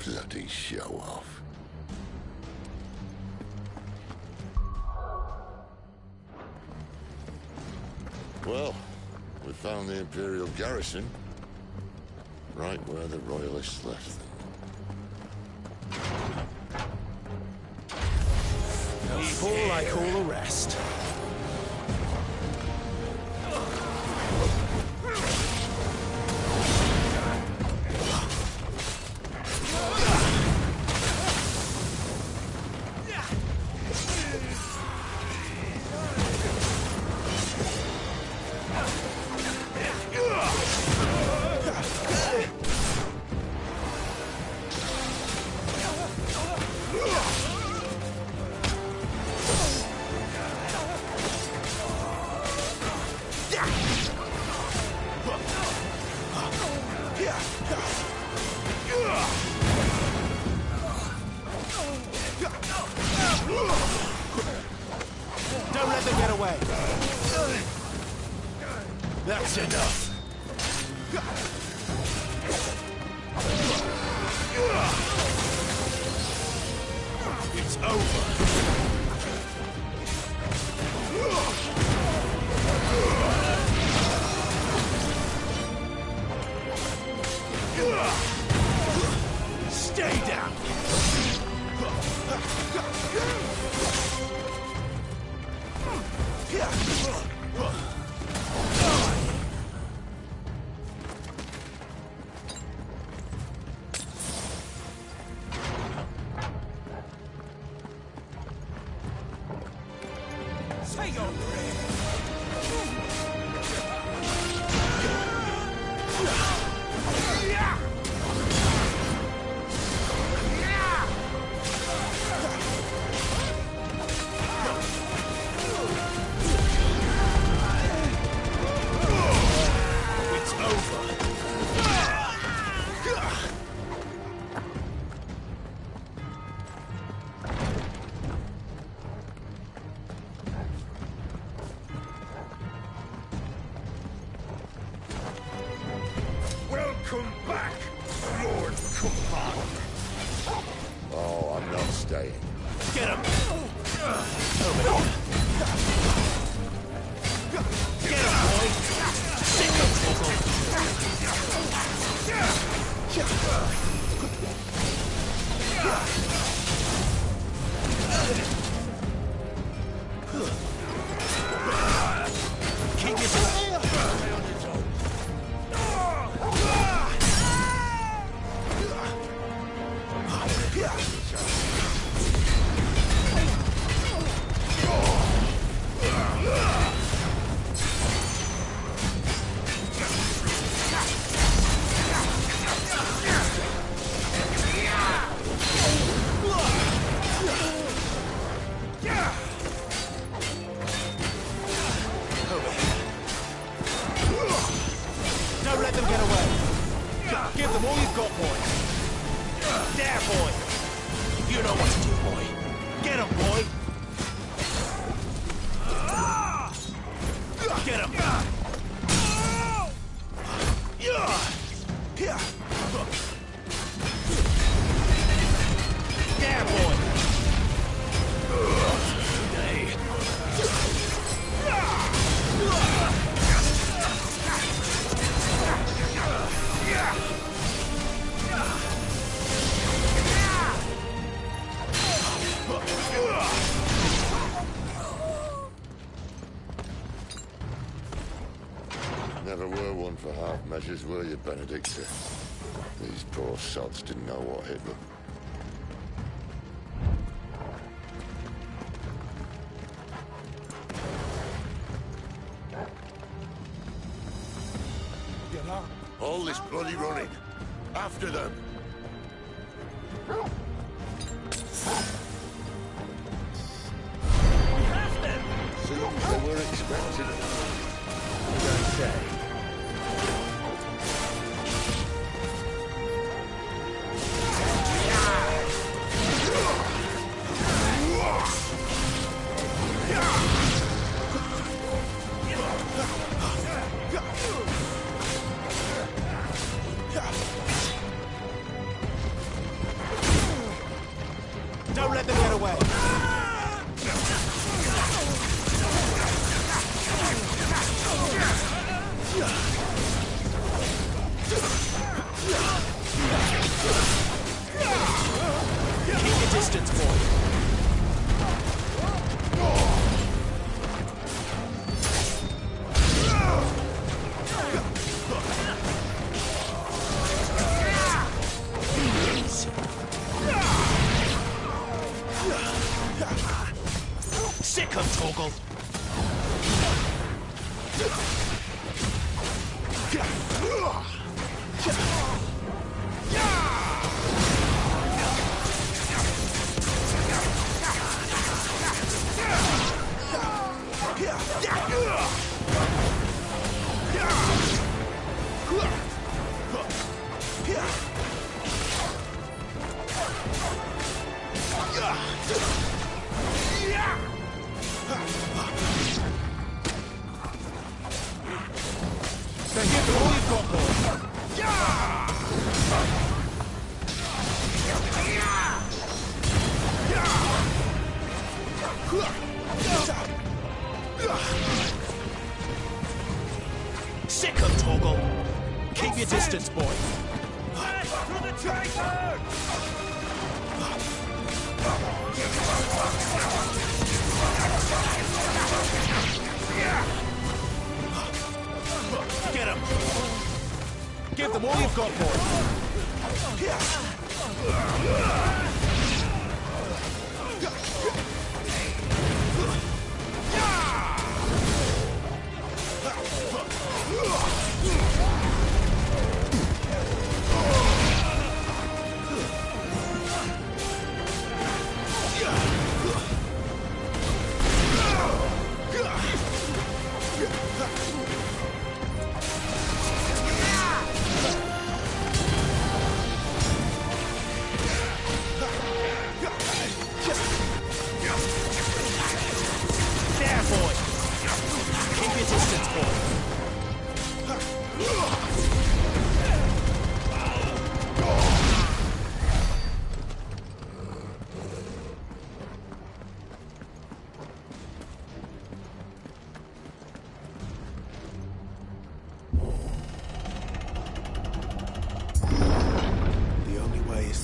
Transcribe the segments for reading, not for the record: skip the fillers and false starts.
Bloody show off. Well, we found the Imperial garrison. Right where the Royalists left them. Evil like all the rest. Don't let them get away. That's enough. It's over. Stay down. Say your prayer. It's over. Welcome back, Lord Coupon. Oh, I'm not staying. Get him. Over here. Get him, boy. Sick of trouble. Keep your Don't let them get away. Give them all you've got, boy. There, boy. You know what to do, boy. Get him, boy. Get him. There, boy. Never were one for half measures, were you, Benedicta? These poor sods didn't know what hit them. All this bloody running. After them. We have them. Seems they were expecting it. What did I say? Keep your distance, boy. Sick of Toggle. Then give them all you've got, boy. Sick of Toggle. Keep your distance, boy. To the traitor! Get him! Give them all you've got, boy!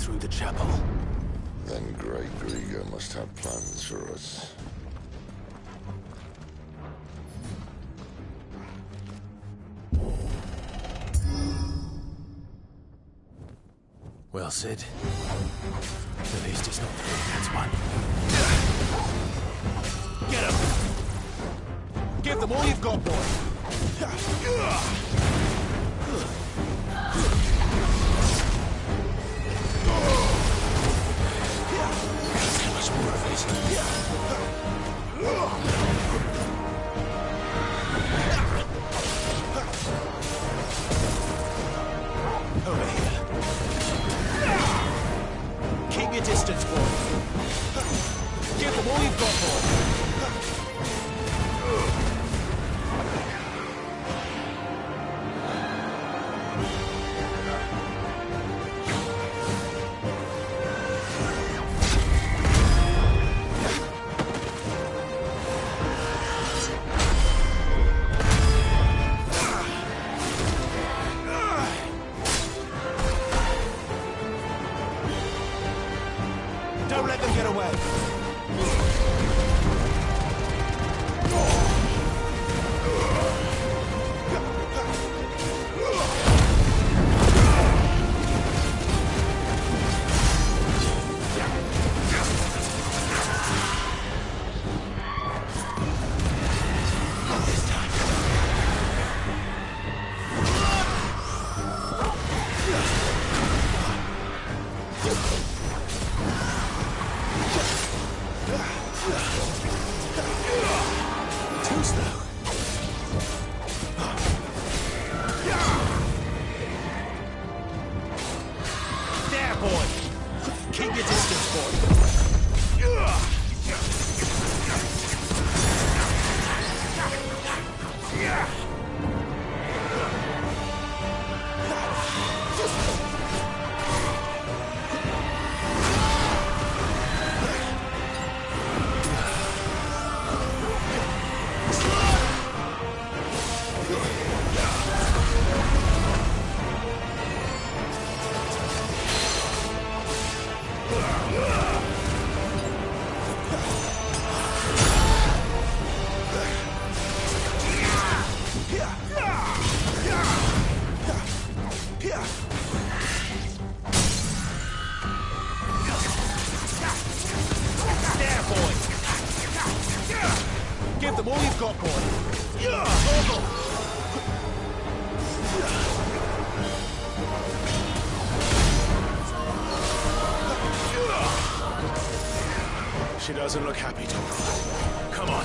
Through the chapel. Then Grey Grieger must have plans for us. Well, Sid. At least it's not the That's one. Get him! Give them all you've got, boy! Over here. Keep your distance, boy. Give them all you've got, boy. Don't let them get away. Too slow. There, boy. Keep your distance, boy. Give them all you've got, boy. She doesn't look happy, Torgal. Come on.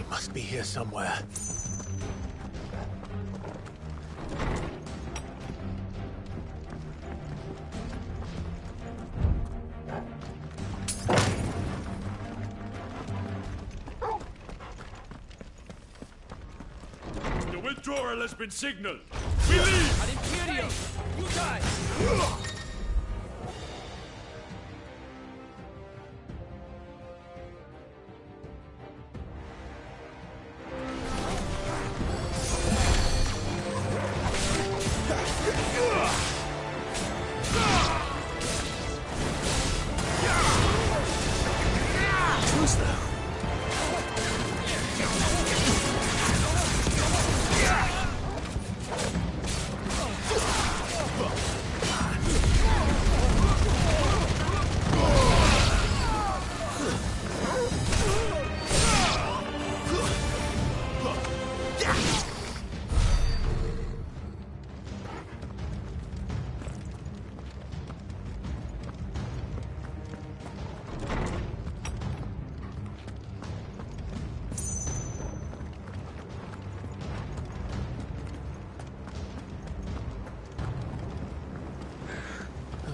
Must be here somewhere. The withdrawal has been signaled. We leave! An Imperial! You guys!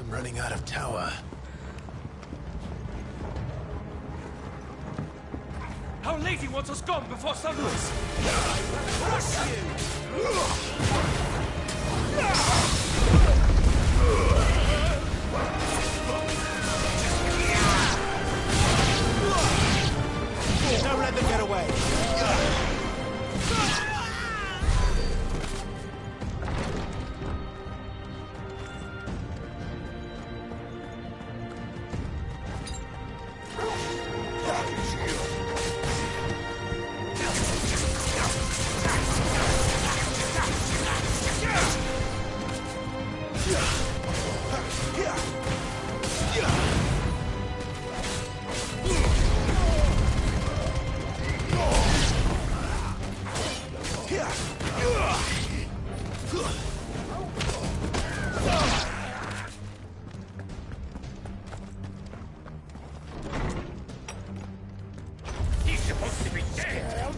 Running out of tower. Our lady wants us gone before sunrise! Crush you! Don't let them get away!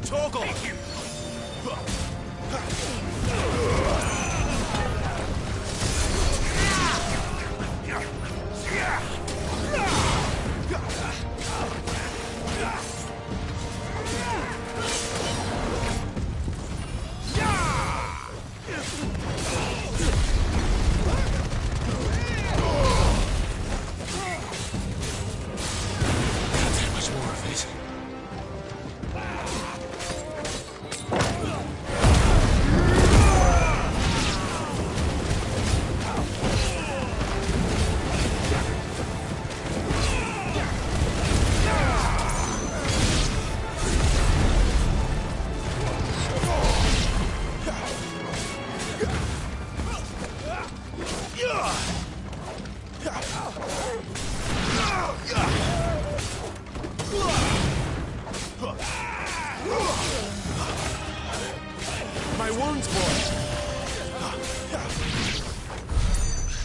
Torgal! My wounds, boy!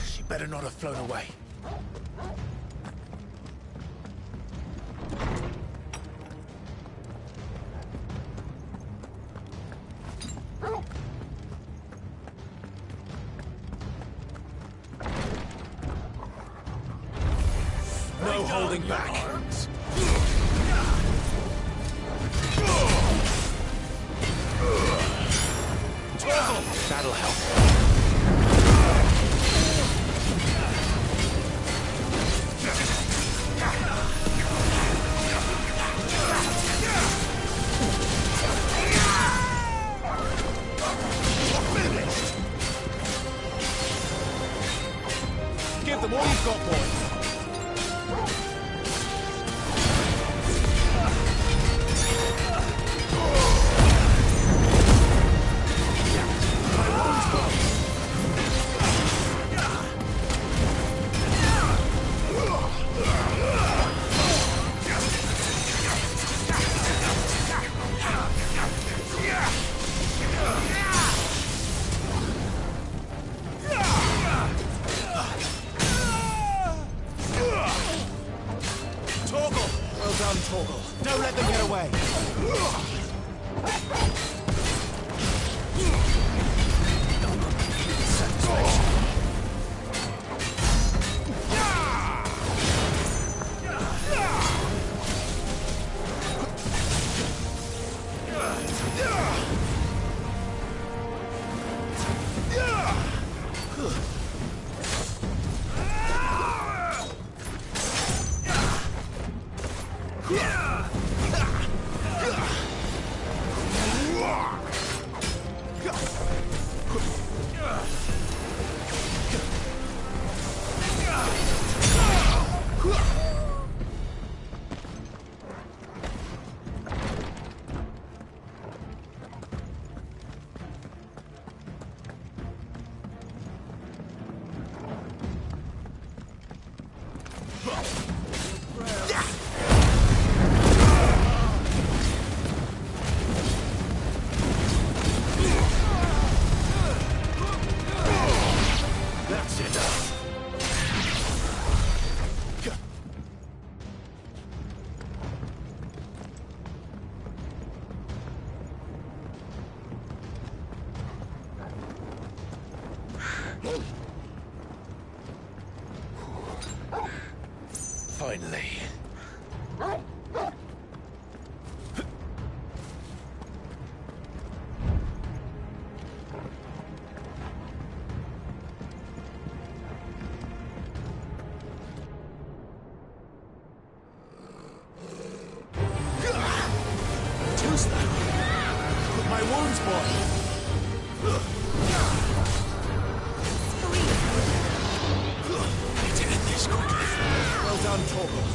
She better not have flown away. No holding back. That'll help. Give them all you've got, boys. Don't let them get away. That's enough. Finally. Too slow. My wounds, boy. Need to end this quickly. Well done, Torgal.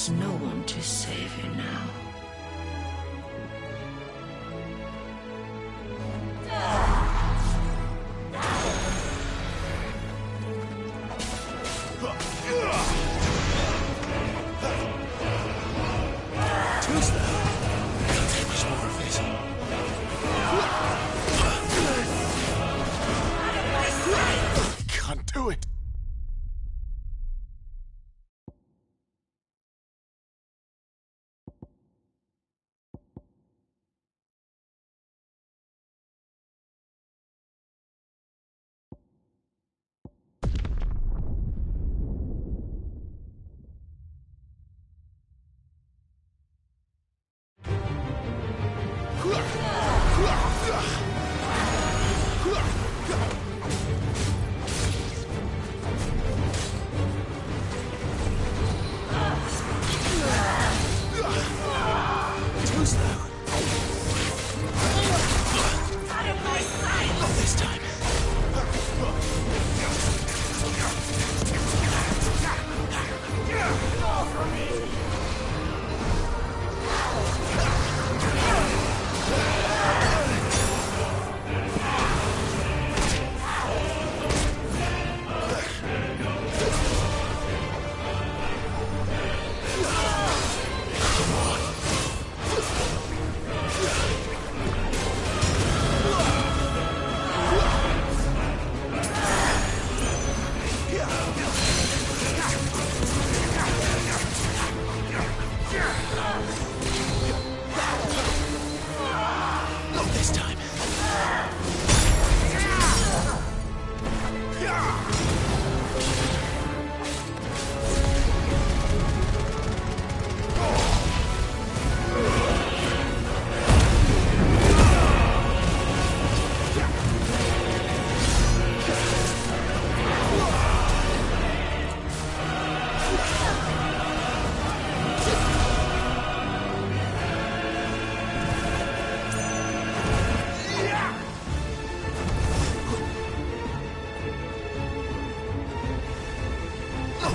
There's no one to save you now. Can't do it.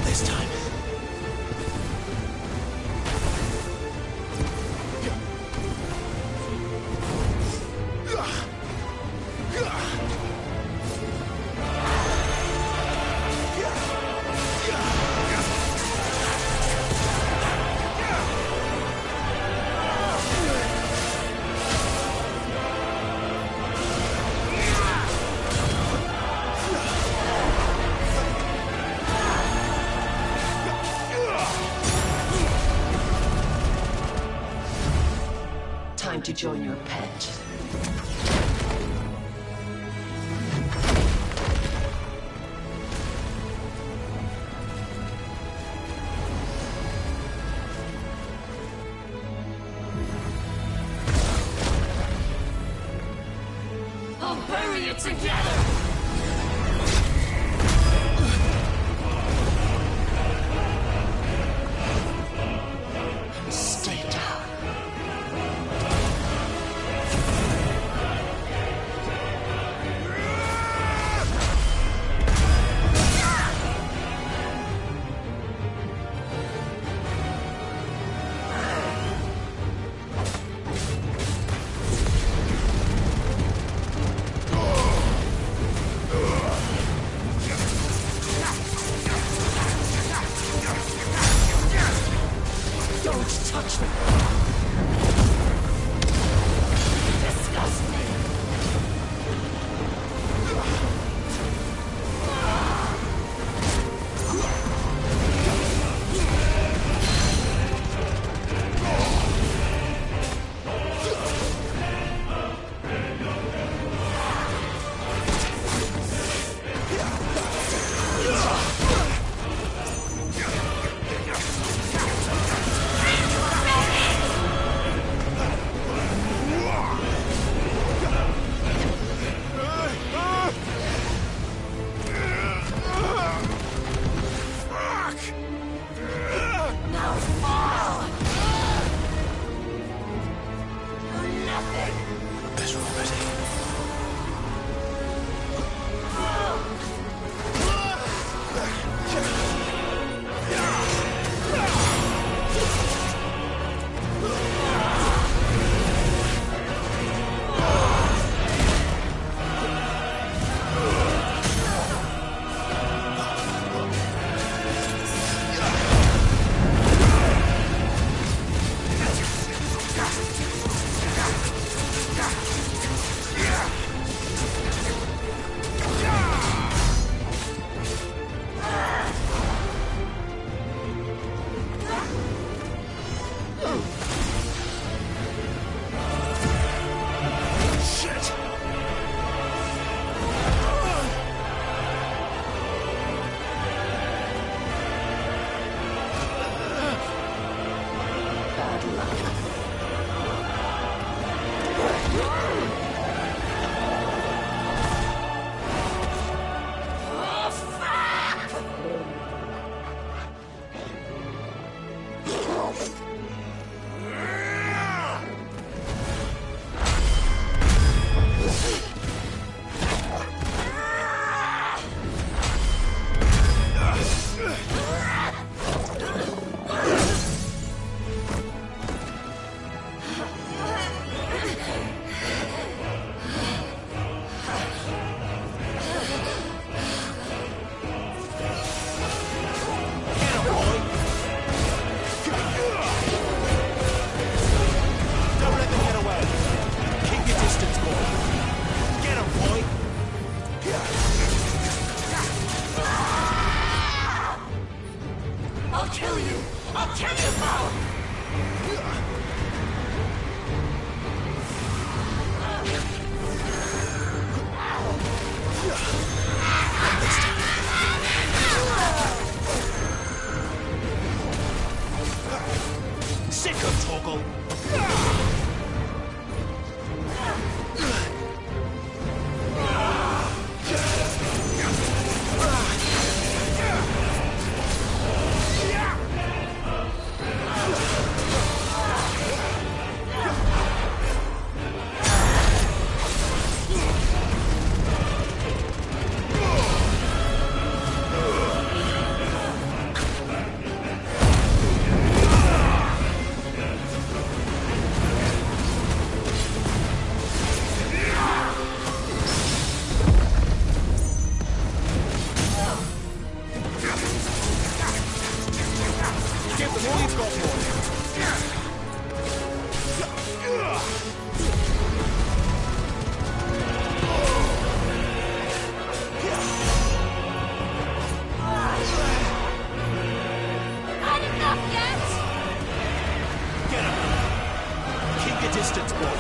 This time. Time to join your pet. I'll bury it together! Stay down. distance, boy.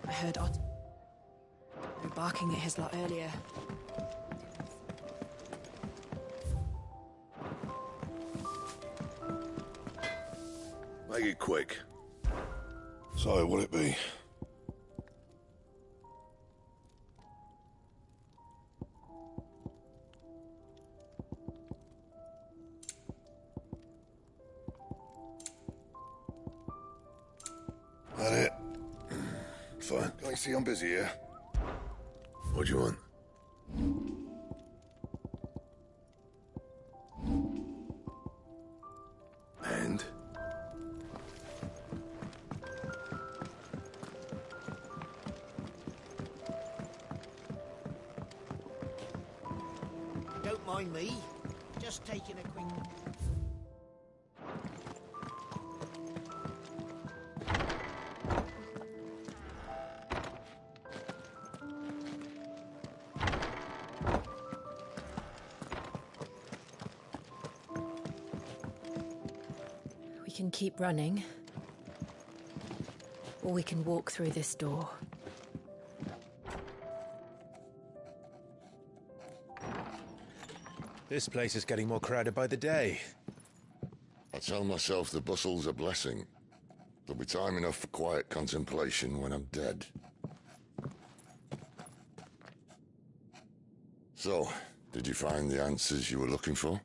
I heard Otto barking at his lot earlier. Make it quick. So, what'll it be? That it? Fine. Can I see I'm busy here? What do you want? And? Don't mind me. Just taking a quick... We can keep running, or we can walk through this door. This place is getting more crowded by the day. I tell myself the bustle's a blessing. There'll be time enough for quiet contemplation when I'm dead. So, did you find the answers you were looking for?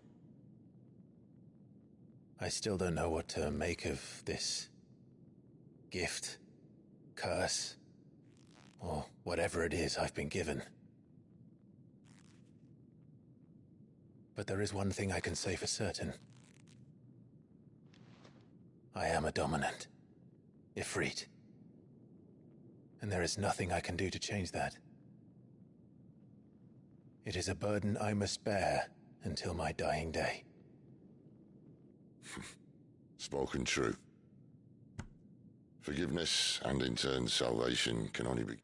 I still don't know what to make of this gift, curse, or whatever it is I've been given. But there is one thing I can say for certain. I am a dominant, Ifrit. And there is nothing I can do to change that. It is a burden I must bear until my dying day. Spoken true. Forgiveness, and in turn salvation, can only be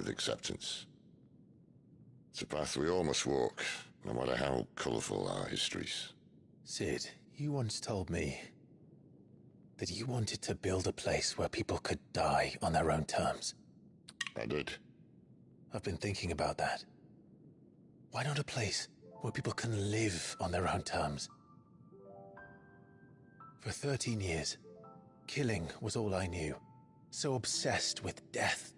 with acceptance. It's a path we all must walk, no matter how colourful our histories. Sid, you once told me that you wanted to build a place where people could die on their own terms. I did. I've been thinking about that. Why not a place where people can live on their own terms? For 13 years, killing was all I knew. So obsessed with death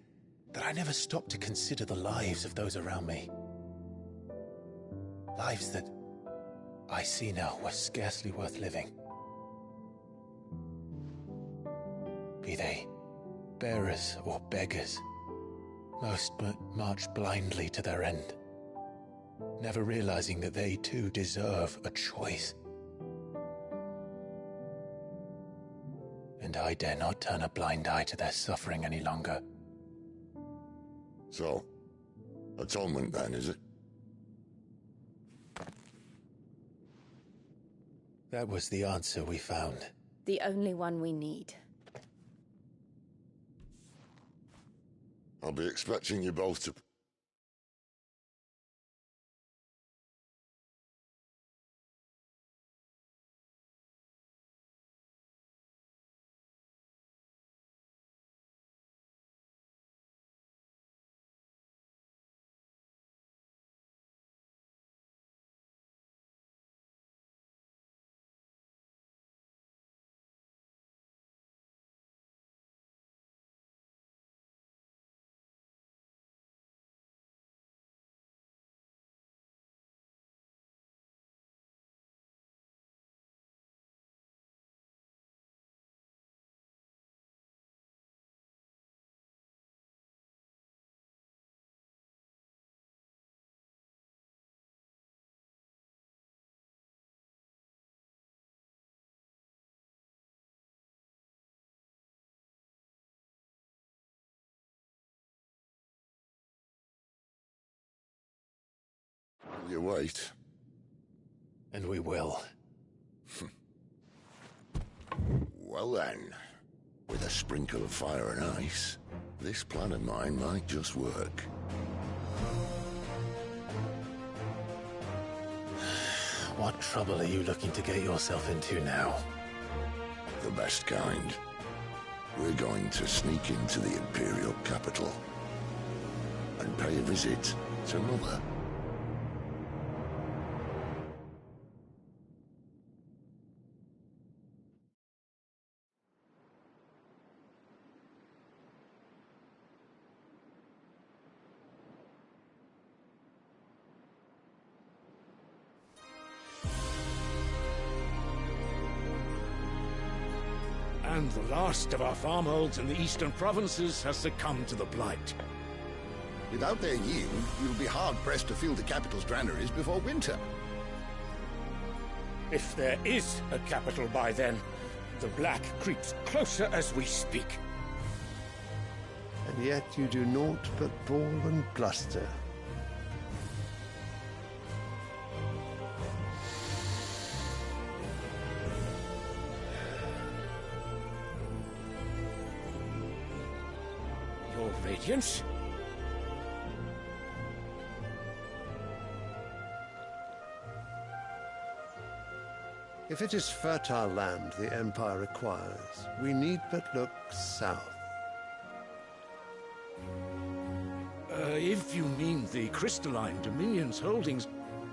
that I never stopped to consider the lives of those around me. Lives that I see now were scarcely worth living. Be they bearers or beggars, most but march blindly to their end, never realizing that they too deserve a choice. And I dare not turn a blind eye to their suffering any longer. So, atonement then, is it? That was the answer we found. The only one we need. I'll be expecting you both to... You wait. And we will. Well then, with a sprinkle of fire and ice, this plan of mine might just work. What trouble are you looking to get yourself into now? The best kind. We're going to sneak into the Imperial capital and pay a visit to Mother. And the last of our farmholds in the eastern provinces has succumbed to the blight. Without their yield, you'll be hard-pressed to fill the capital's granaries before winter. If there is a capital by then, the black creeps closer as we speak. And yet you do naught but bawl and bluster. Your Radiance? If it is fertile land the Empire requires, we need but look south. If you mean the crystalline Dominion's holdings,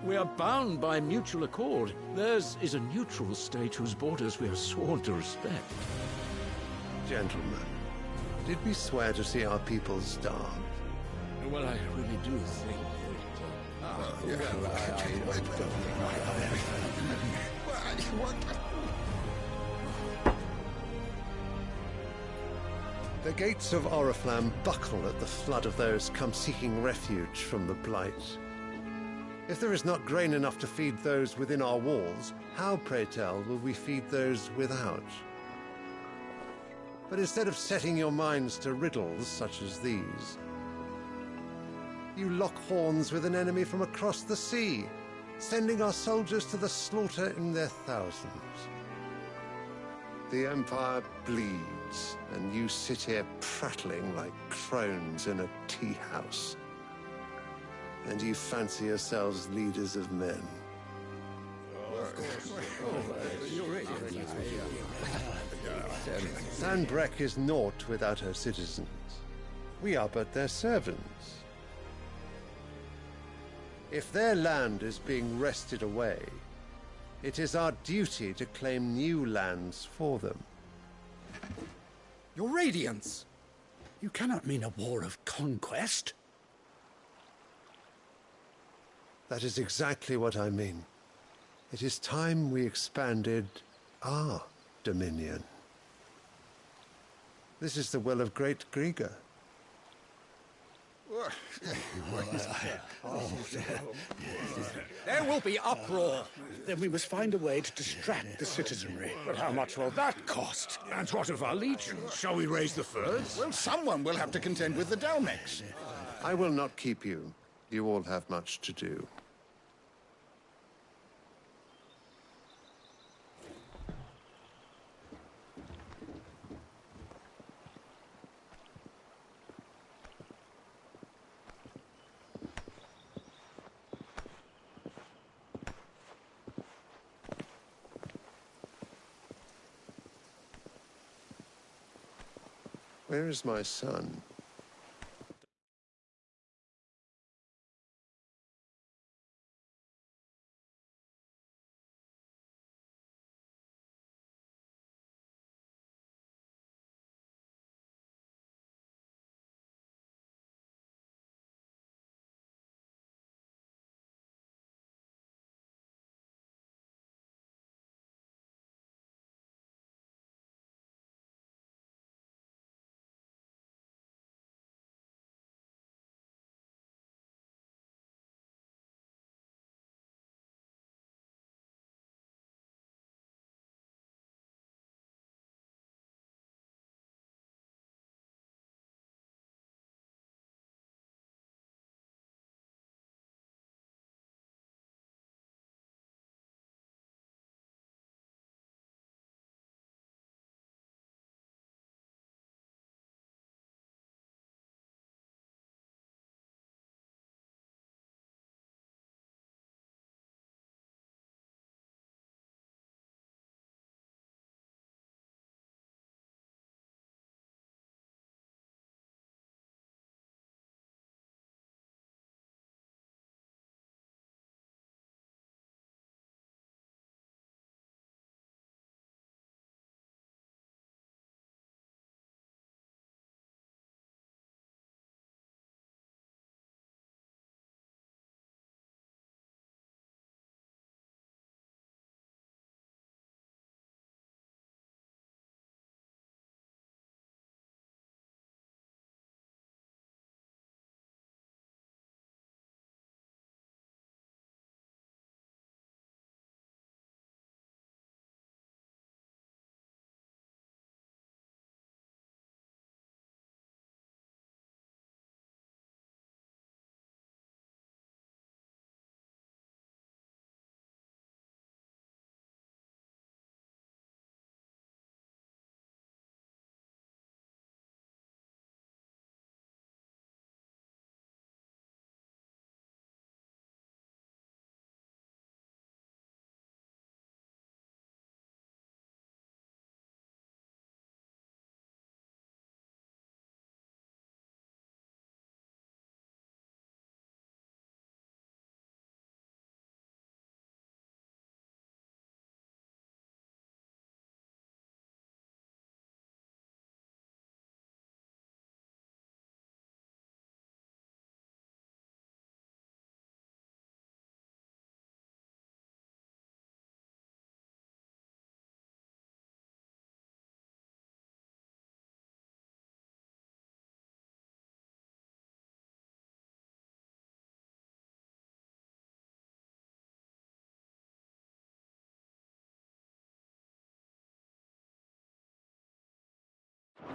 we are bound by mutual accord. Theirs is a neutral state whose borders we have sworn to respect. Gentlemen, did we swear to see our people starve? Well, I really do think The gates of Oriflamme buckle at the flood of those come seeking refuge from the Blight. If there is not grain enough to feed those within our walls, how, pray tell, will we feed those without? But instead of setting your minds to riddles such as these, you lock horns with an enemy from across the sea, sending our soldiers to the slaughter in their thousands. The Empire bleeds. guards, and you sit here prattling like crones in a tea house. And you fancy yourselves leaders of men. Sanbreque is naught without her citizens. We are but their servants. If their land is being wrested away, it is our duty to claim new lands for them. Your Radiance! You cannot mean a war of conquest. That is exactly what I mean. It is time we expanded our dominion. This is the will of great Grieger. There will be uproar. Then we must find a way to distract the citizenry. But how much will that cost? And what of our legions? Shall we raise the furs? Well, someone will have to contend with the Dalmex. I will not keep you. You all have much to do. Where is my son?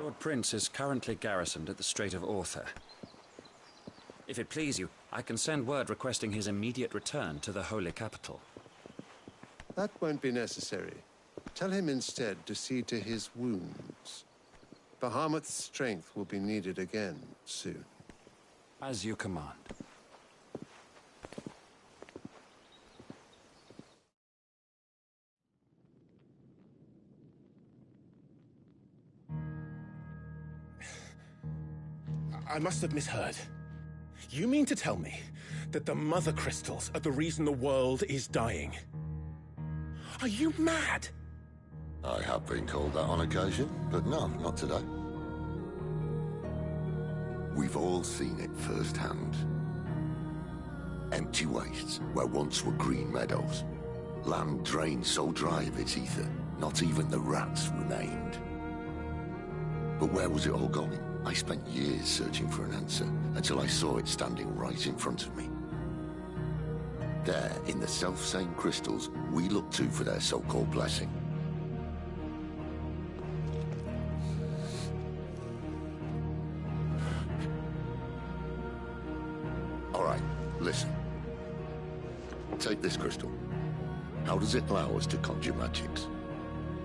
Lord Prince is currently garrisoned at the Strait of Author. If it please you, I can send word requesting his immediate return to the Holy Capital. That won't be necessary. Tell him instead to see to his wounds. Bahamut's strength will be needed again soon. As you command. I must have misheard. You mean to tell me that the mother crystals are the reason the world is dying? Are you mad? I have been called that on occasion, but no, not today. We've all seen it firsthand. Empty wastes where once were green meadows. Land drained so dry of its ether, not even the rats remained. But where was it all going? I spent years searching for an answer, until I saw it standing right in front of me. There, in the self-same crystals we look to for their so-called blessing. All right, listen. Take this crystal. How does it allow us to conjure magics?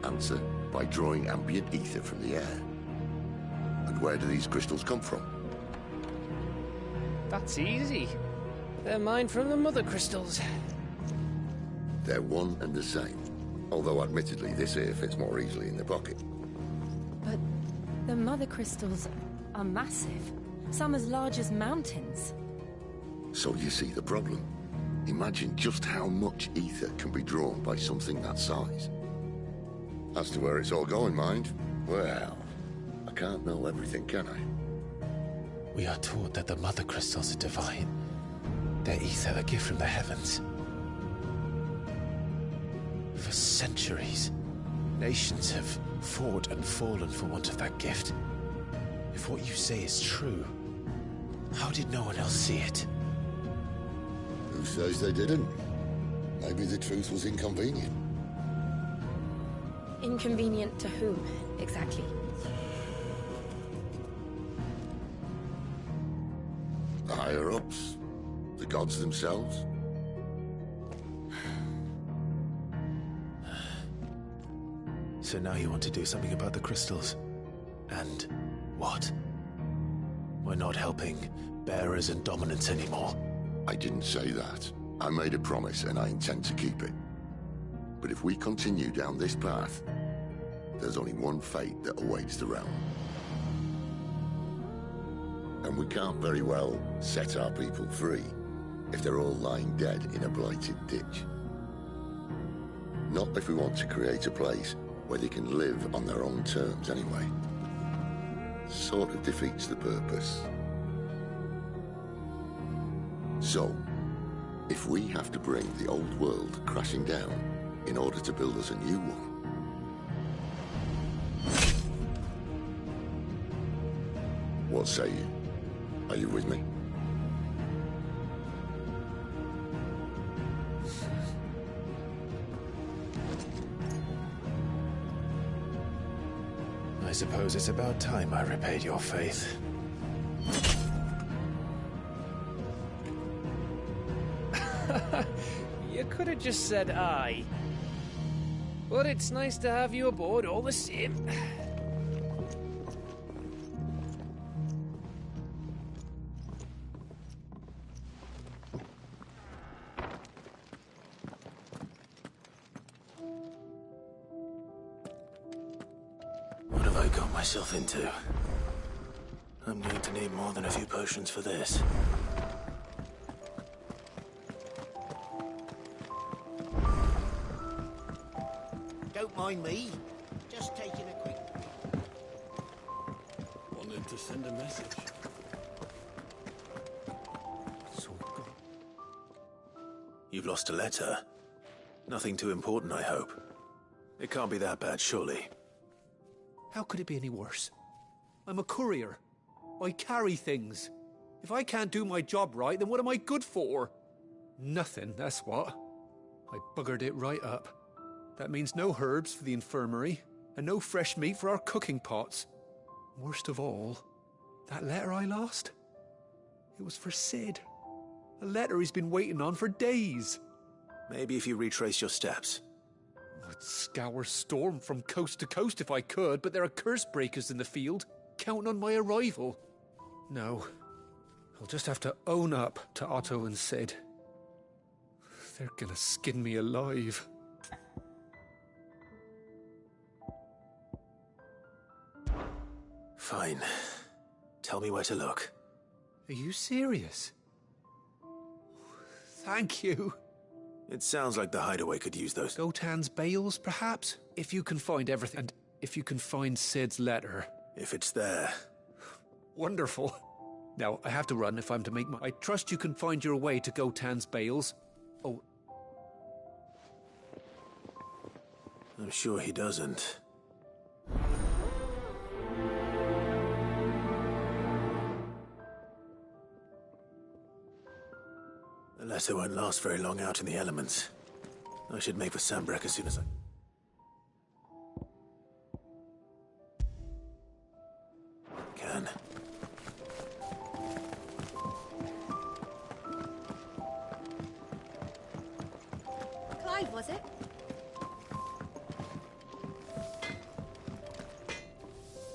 Answer, by drawing ambient ether from the air. And where do these crystals come from? That's easy. They're mined from the mother crystals. They're one and the same. Although admittedly this here fits more easily in the pocket. But the mother crystals are massive. Some as large as mountains. So you see the problem. Imagine just how much ether can be drawn by something that size. As to where it's all going, mind, well, I can't know everything, can I? We are taught that the mother crystals are divine. Their ether a gift from the heavens. For centuries, nations have fought and fallen for want of that gift. If what you say is true, how did no one else see it? Who says they didn't? Maybe the truth was inconvenient. Inconvenient to whom, exactly? The higher-ups? The gods themselves? So now you want to do something about the crystals? And what? We're not helping bearers and dominants anymore. I didn't say that. I made a promise and I intend to keep it. But if we continue down this path, there's only one fate that awaits the realm. And we can't very well set our people free if they're all lying dead in a blighted ditch. Not if we want to create a place where they can live on their own terms anyway. Sort of defeats the purpose. So, if we have to bring the old world crashing down in order to build us a new one, what say you? Are you with me? I suppose it's about time I repaid your faith. You could have just said aye. But it's nice to have you aboard all the same. What have I got myself into? I'm going to need more than a few potions for this. Don't mind me. Just taking a quick... Wanted to send a message. You've lost a letter. Nothing too important, I hope. It can't be that bad, surely. How could it be any worse? I'm a courier. I carry things. If I can't do my job right, then what am I good for? Nothing, that's what. I buggered it right up. That means no herbs for the infirmary, and no fresh meat for our cooking pots. Worst of all, that letter I lost? It was for Sid. A letter he's been waiting on for days. Maybe if you retrace your steps. I'd scour Storm from coast to coast if I could, but there are curse breakers in the field, counting on my arrival. No, I'll just have to own up to Otto and Sid. They're gonna skin me alive. Fine. Tell me where to look. Are you serious? Thank you. It sounds like the hideaway could use those. Gotan's bales, perhaps? If you can find everything, and if you can find Sid's letter. If it's there. Wonderful. Now, I have to run if I'm to make my... I trust you can find your way to Gotan's bales. Oh. I'm sure he doesn't. The letter won't last very long out in the elements. I should make for Sambrek as soon as I... can. Clive, was it?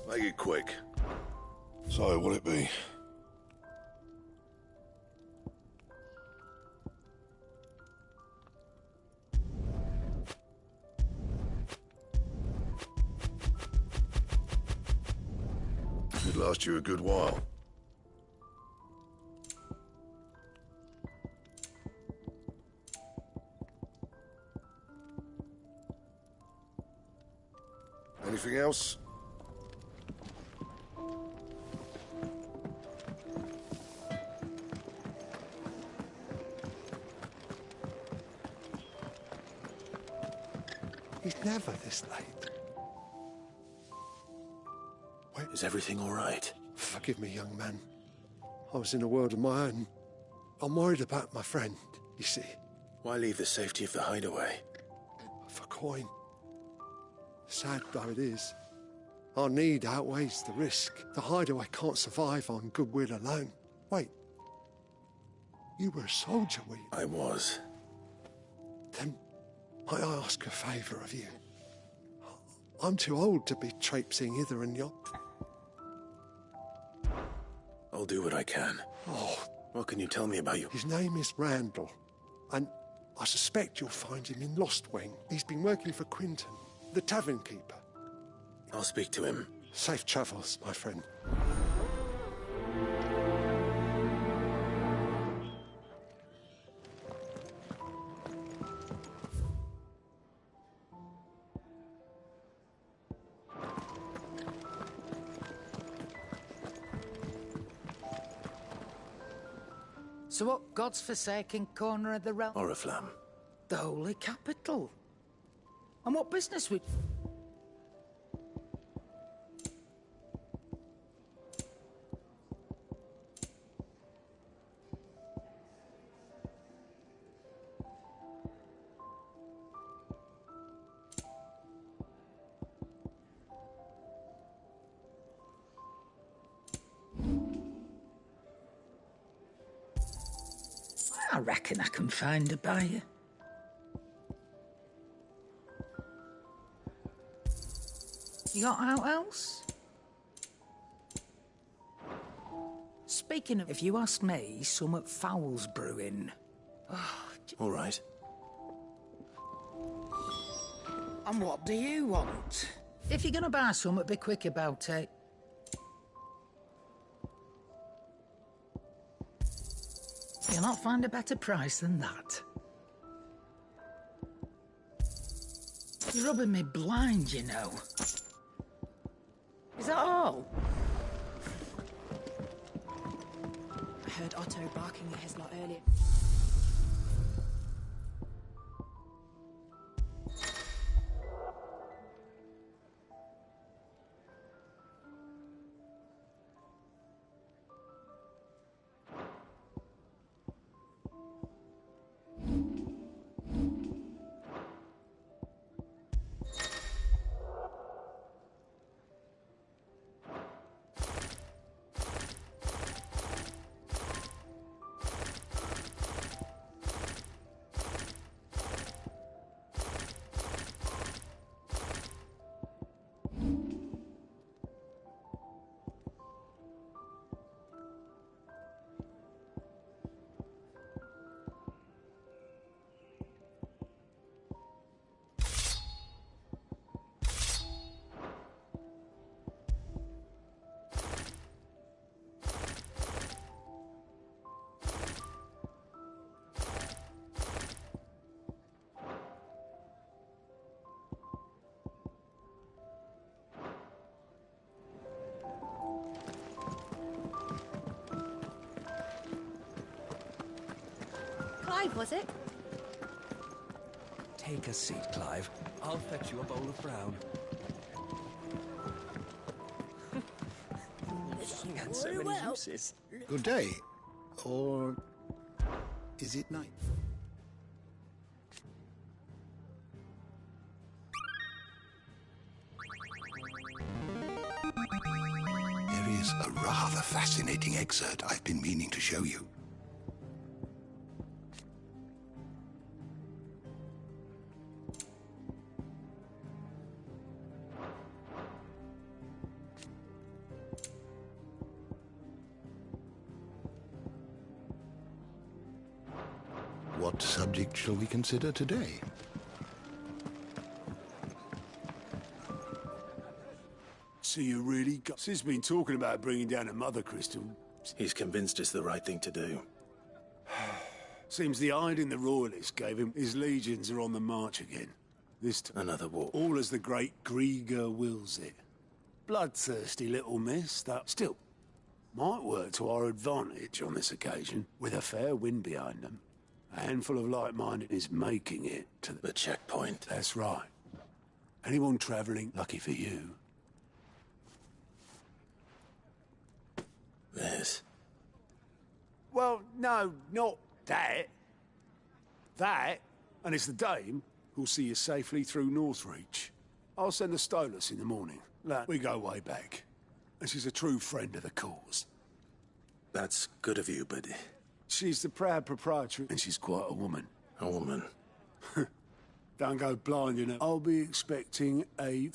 Make it quick. So, what'll it be? Should last you a good while. Anything else? He's never this late. Is everything all right? Forgive me, young man. I was in a world of my own. I'm worried about my friend, you see. Why leave the safety of the hideaway? For coin. Sad though it is, our need outweighs the risk. The hideaway can't survive on goodwill alone. Wait. You were a soldier, were you? I was. Then, might I ask a favour of you? I'm too old to be traipsing hither and yon. I'll do what I can. Oh. What can you tell me about you? His name is Randall, and I suspect you'll find him in Lost Wing. He's been working for Quinton, the tavern keeper. I'll speak to him. Safe travels, my friend. So what God's forsaken corner of the realm? Oriflamme. The holy capital. And what business would... I reckon I can find a buyer. You got out else? Speaking of, if you ask me, somewhat foul's brewing. All right. And what do you want? If you're gonna buy something, be quick about it. You'll not find a better price than that. You're rubbing me blind, you know. Is that all? I heard Otto barking at his lot earlier. Clive, was it? Take a seat, Clive. I'll fetch you a bowl of brown. Listen had so very many well. uses. Good day. Or is it night? There is a rather fascinating excerpt I've been meaning to show you. What subject shall we consider today? So you really got... Sid's been talking about bringing down a mother crystal. He's convinced it's the right thing to do. Seems the hiding the royalists gave him, his legions are on the march again. This time. Another war. All as the great Grieger wills it. Bloodthirsty little miss, that still might work to our advantage on this occasion, with a fair wind behind them. A handful of like-minded is making it to the checkpoint. That's right. Anyone travelling, lucky for you. Yes. Well, no, not that. That, and it's the dame who'll see you safely through Northreach. I'll send the Stolas in the morning. Look, we go way back. And she's a true friend of the cause. That's good of you, but... She's the proud proprietor, and she's quite a woman. A woman? Don't go blind, you know. I'll be expecting a...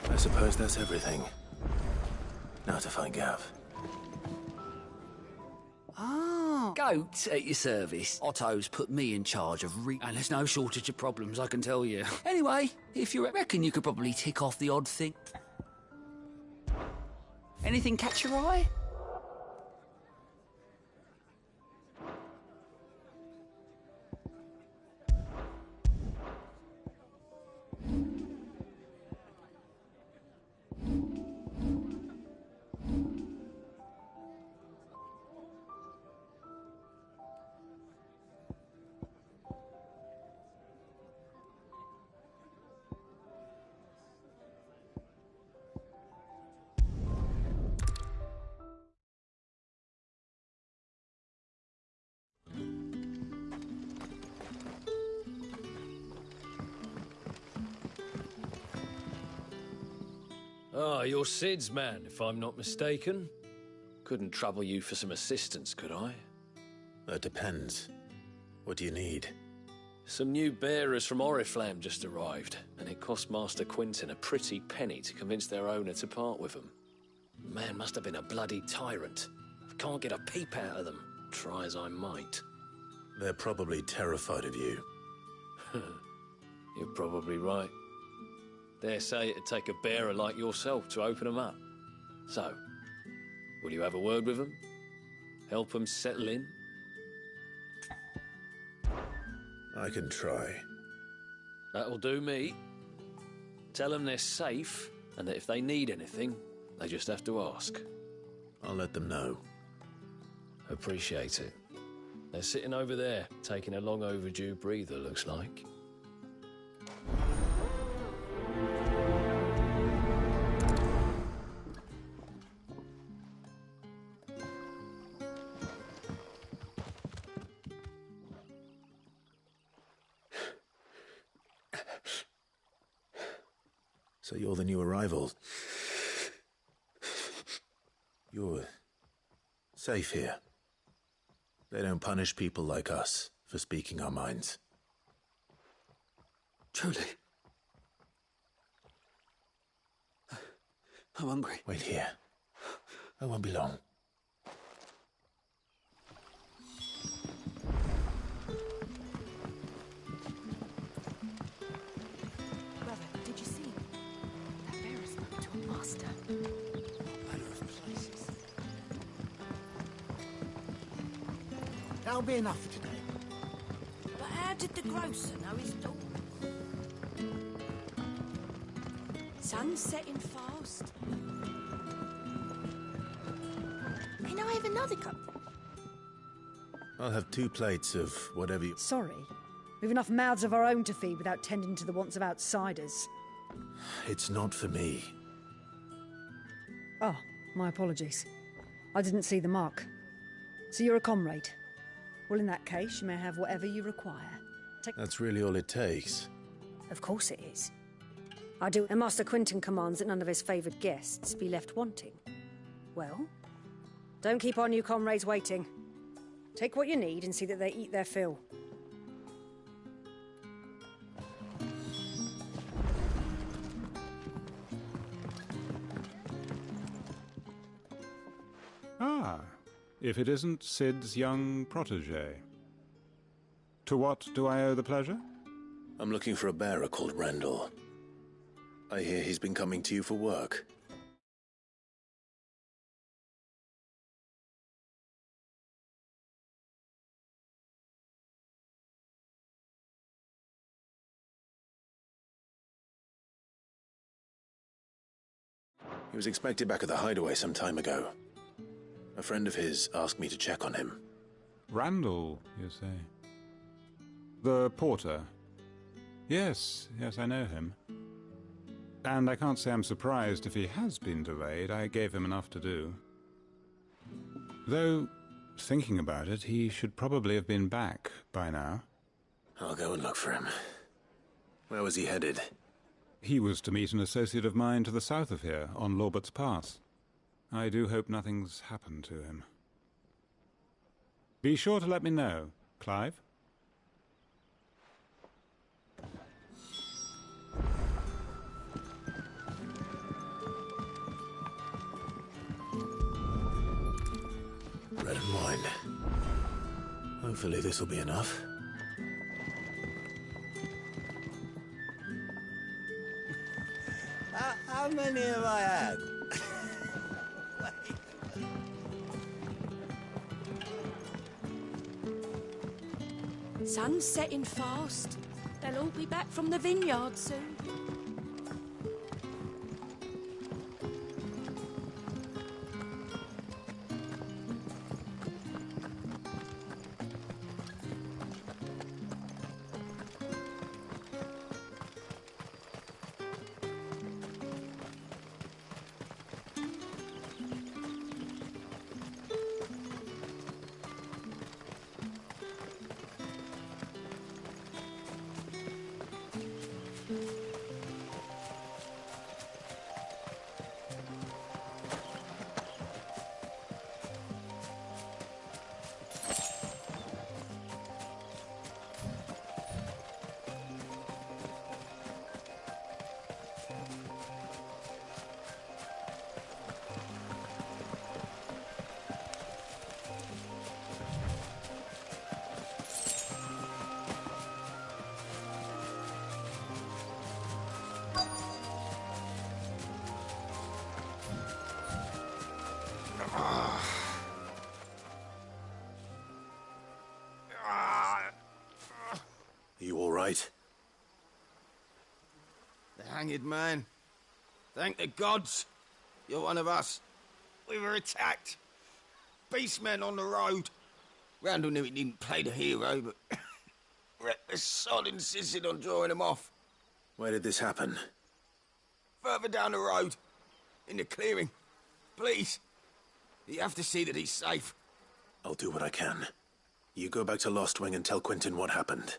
I suppose that's everything. Now to find Gav. Ah. Goats at your service. Otto's put me in charge of and there's no shortage of problems, I can tell you. Anyway, if you reckon you could probably tick off the odd thing. Anything catch your eye? Ah, you're Sid's man, if I'm not mistaken. Couldn't trouble you for some assistance, could I? That depends. What do you need? Some new bearers from Oriflamme just arrived, and it cost Master Quinton a pretty penny to convince their owner to part with them. The man must have been a bloody tyrant. I can't get a peep out of them, try as I might. They're probably terrified of you. You're probably right. Dare say it'd take a bearer like yourself to open them up. So, will you have a word with them? Help them settle in? I can try. That'll do me. Tell them they're safe, and that if they need anything, they just have to ask. I'll let them know. Appreciate it. They're sitting over there, taking a long overdue breather, looks like. So you're the new arrival. You're safe here. They don't punish people like us for speaking our minds. Truly. I'm hungry. Wait here. I won't be long. Brother, did you that'll be enough for today. But how did the grocer know his daughter? Sun's setting fast. Can I have another cup? I'll have 2 plates of whatever you... Sorry. We've enough mouths of our own to feed without tending to the wants of outsiders. It's not for me. Oh, my apologies. I didn't see the mark. So you're a comrade. Well, in that case, you may have whatever you require. That's really all it takes. Of course it is. I do, and Master Quentin commands that none of his favoured guests be left wanting. Well, don't keep our new comrades waiting. Take what you need and see that they eat their fill. Ah, if it isn't Sid's young protégé. To what do I owe the pleasure? I'm looking for a bearer called Randall. I hear he's been coming to you for work. He was expected back at the hideaway some time ago. A friend of his asked me to check on him. Randall, you say? The porter? Yes, I know him. And I can't say I'm surprised if he has been delayed. I gave him enough to do. Though, thinking about it, he should probably have been back by now. I'll go and look for him. Where was he headed? He was to meet an associate of mine to the south of here, on Lorbert's Pass. I do hope nothing's happened to him. Be sure to let me know, Clive. Bread and wine. Hopefully this will be enough. How many have I had? Sun's setting fast. They'll all be back from the vineyard soon. You all right? The hanged man. Thank the gods. You're one of us. We were attacked. Beastmen on the road. Randall knew he didn't play the hero, but reckless sod insisted on drawing him off. Where did this happen? Further down the road. In the clearing. Please. You have to see that he's safe. I'll do what I can. You go back to Lost Wing and tell Quentin what happened.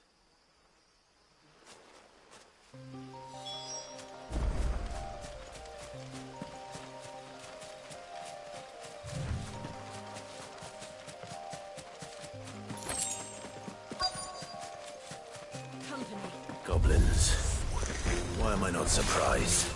Goblins. Why am I not surprised?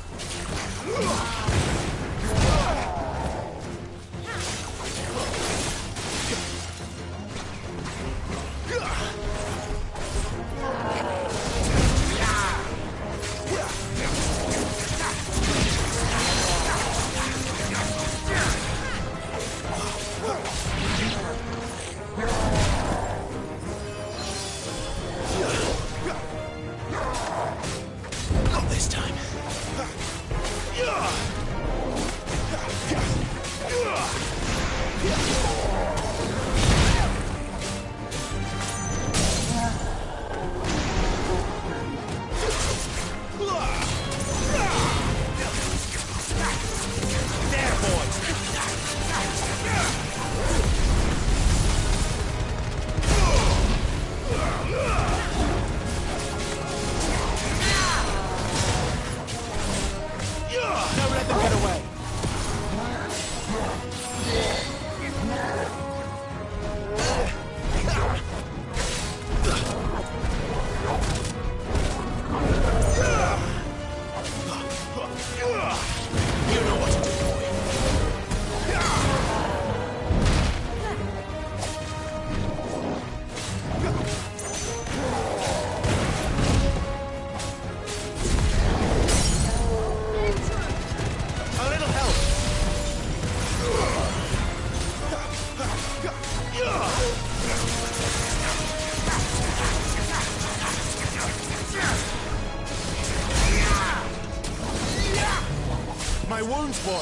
comes, boy!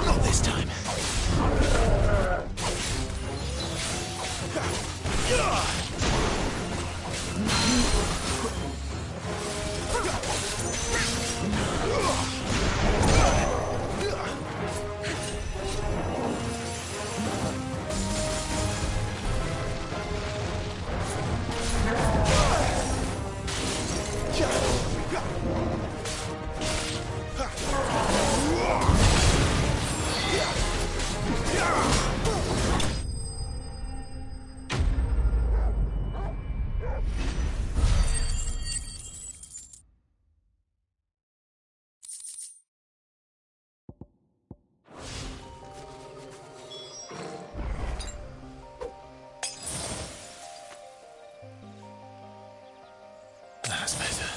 Not this time. That's better.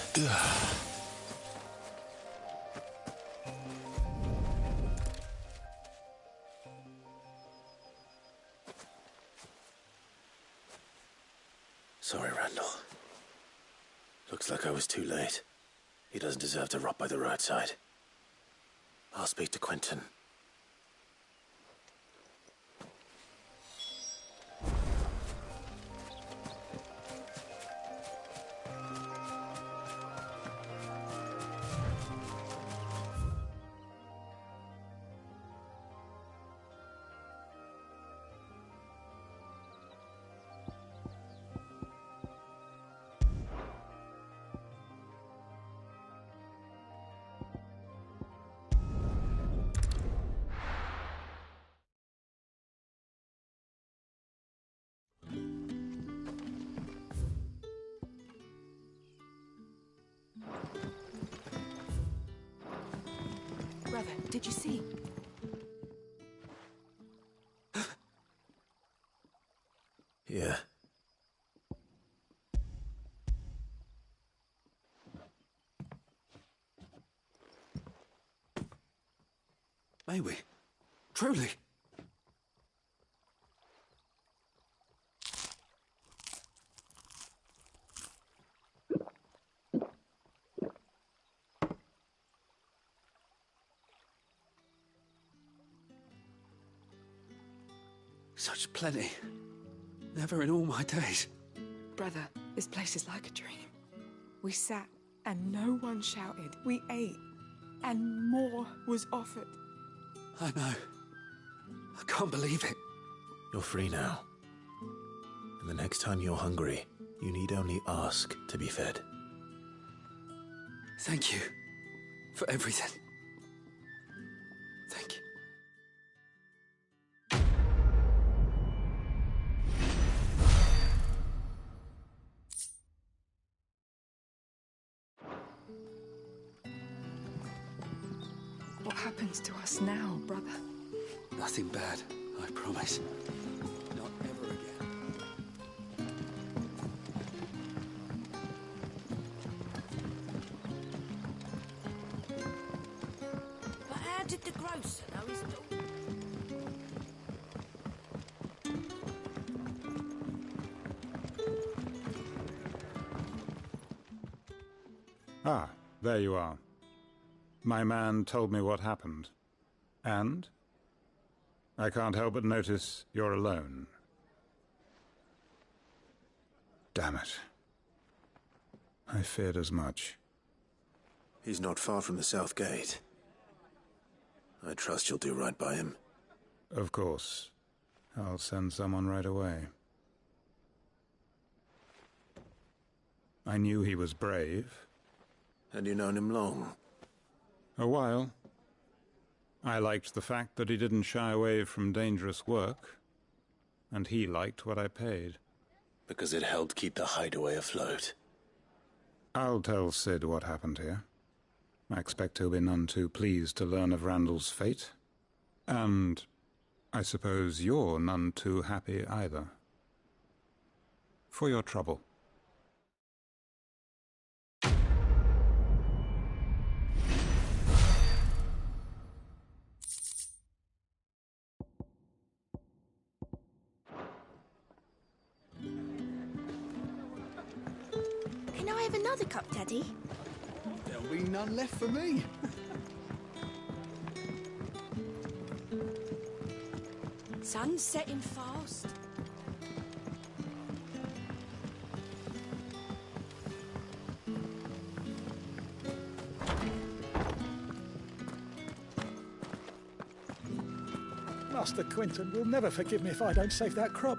Sorry, Randall. Looks like I was too late. He doesn't deserve to rot by the roadside. I'll speak to Quentin. Brother, did you see? Yeah. May we? Truly? Such plenty. Never in all my days. Brother, this place is like a dream. We sat and no one shouted. We ate and more was offered. I know. I can't believe it. You're free now. And the next time you're hungry, you need only ask to be fed. Thank you for everything. Thank you. What happens to us now, brother? Nothing bad, I promise. Not ever again. But how did the grocer know his daughter? Ah, there you are. My man told me what happened. And? I can't help but notice you're alone. Damn it. I feared as much. He's not far from the south gate. I trust you'll do right by him. Of course. I'll send someone right away. I knew he was brave. And you known him long? A while. I liked the fact that he didn't shy away from dangerous work, and he liked what I paid. Because it helped keep the hideaway afloat. I'll tell Sid what happened here. I expect he'll be none too pleased to learn of Randall's fate. And I suppose you're none too happy either. For your trouble. another cup, Daddy? There'll be none left for me. Sun's setting fast. Master Quinton will never forgive me if I don't save that crop.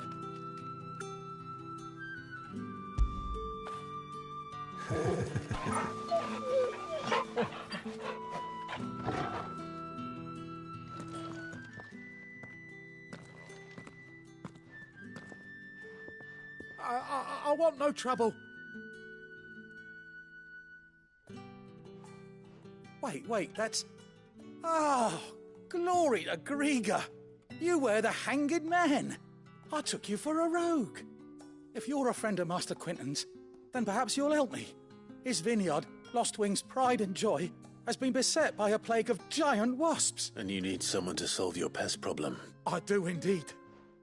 I want no trouble. Wait, that's... Oh, glory to Grieger. You were the hanged man. I took you for a rogue. If you're a friend of Master Quinton's, then perhaps you'll help me. His vineyard, Lostwing's pride and joy, has been beset by a plague of giant wasps. And you need someone to solve your pest problem. I do indeed.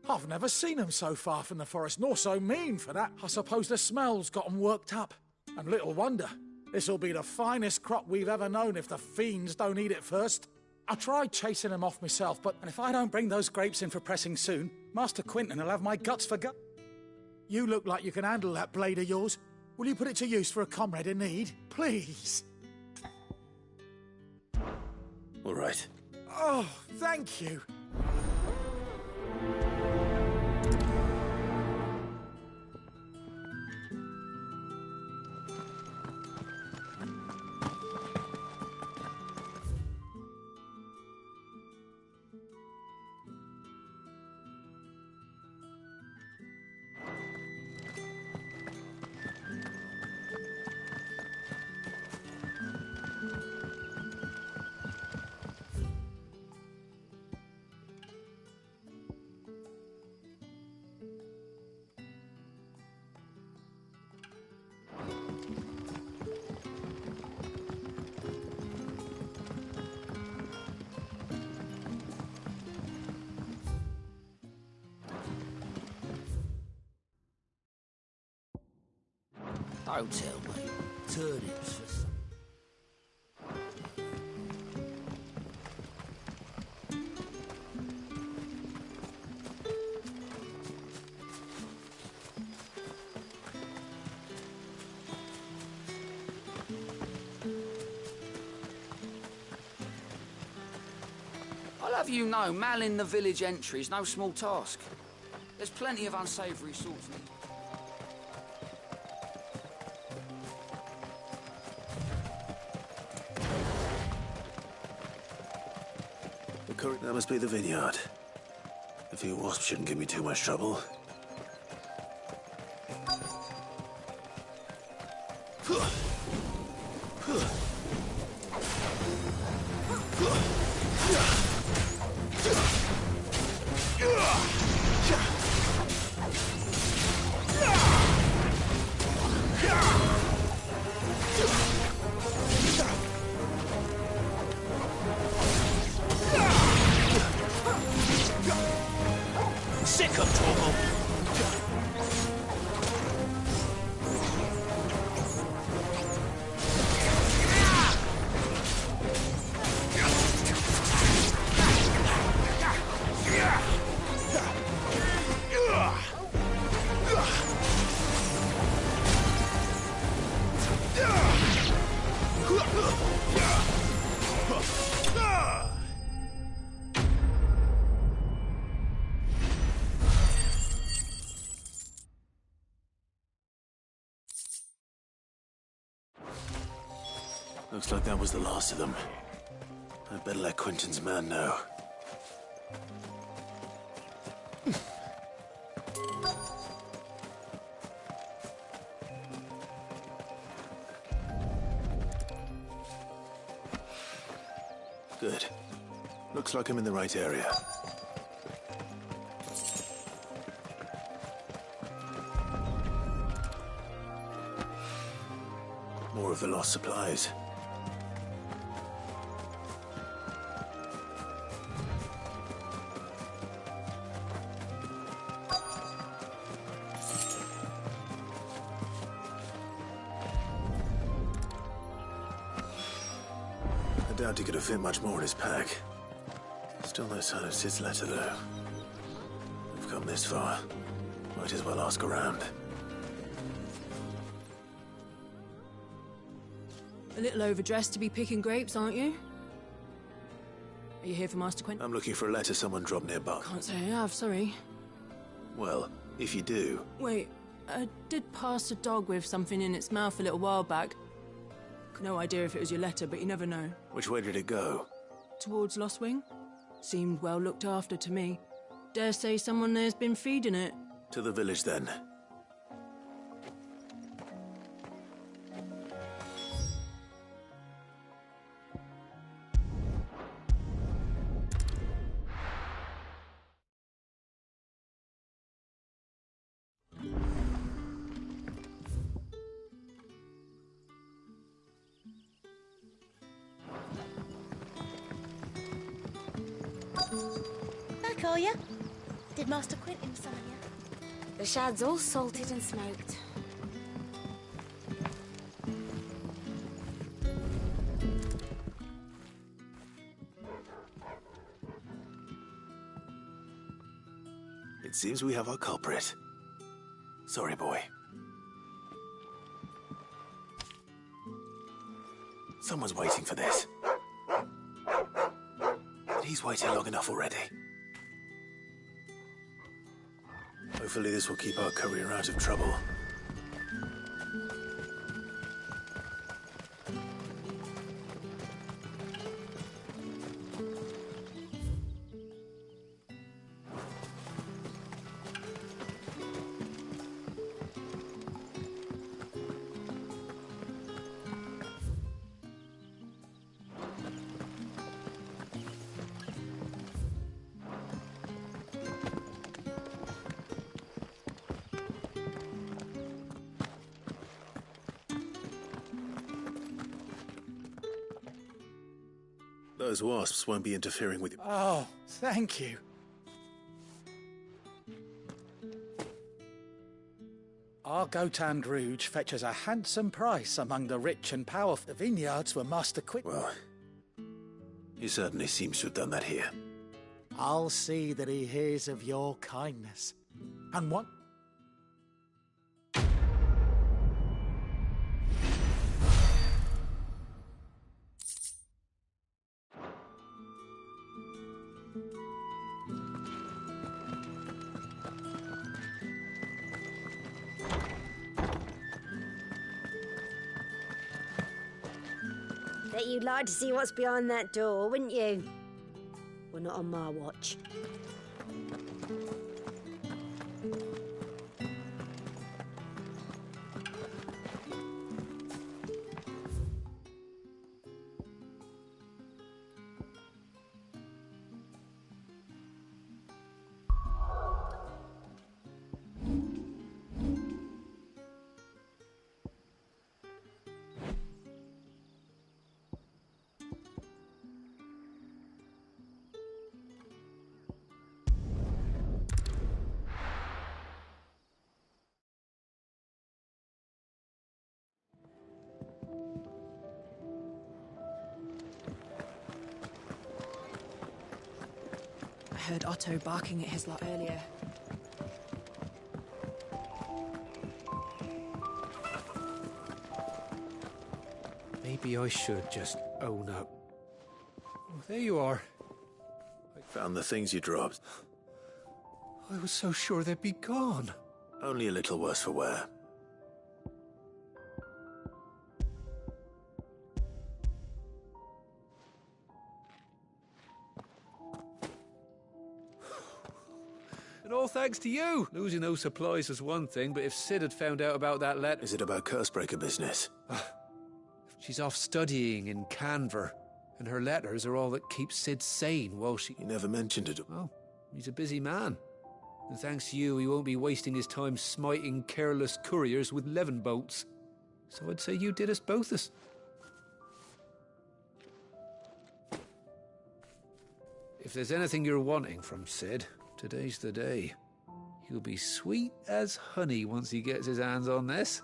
I've never seen them so far from the forest, nor so mean for that. I suppose the smell's got them worked up. And little wonder. This'll be the finest crop we've ever known if the fiends don't eat it first. I tried chasing them off myself, but if I don't bring those grapes in for pressing soon, Master Quinton will have my guts for gut. You look like you can handle that blade of yours. Will you put it to use for a comrade in need? Please. All right. Oh, thank you. Don't tell me. Turnips for some. I'll have you know, malling the village entry is no small task. There's plenty of unsavoury sorts. That must be the vineyard. A few wasps shouldn't give me too much trouble. Looks like that was the last of them. I'd better let Quinton's man know. Good. Looks like I'm in the right area. More of the lost supplies. doubt he could have fit much more in his pack. Still no sign of Sid's letter, though. We've come this far. Might as well ask around. A little overdressed to be picking grapes, aren't you? Are you here for Master Quint? I'm looking for a letter someone dropped nearby. Can't say I have, sorry. Well, if you do... Wait, I did pass a dog with something in its mouth a little while back. No idea if it was your letter, but you never know. Which way did it go? Towards Lost Wing. Seemed well looked after to me. Dare say someone there's been feeding it. To the village, then. Back, are ya? Did Master Quentin summon ya? The shad's all salted and smoked. It seems we have our culprit. Sorry, boy. Someone's waiting for this. But he's waited long enough already. Hopefully this will keep our courier out of trouble. Those wasps won't be interfering with you. Oh, thank you. Our Gotand Rouge fetches a handsome price among the rich and powerful. The vineyards were Master Quint. Well, he certainly seems to have done that here. I'll see that he hears of your kindness. And what? Bet you'd like to see what's behind that door, wouldn't you? Well, not on my watch. I heard Otto barking at his lot earlier. Maybe I should just own up. Oh, there you are. Found the things you dropped. I was so sure they'd be gone. Only a little worse for wear. And all thanks to you. Losing those supplies was one thing, but if Sid had found out about that letter... Is it about Cursebreaker business? She's off studying in Gamr, and her letters are all that keep Sid sane while she... You never mentioned it. Oh, he's a busy man. And thanks to you, he won't be wasting his time smiting careless couriers with levin bolts. So I'd say you did us both us. If there's anything you're wanting from Sid, today's the day. He'll be sweet as honey once he gets his hands on this.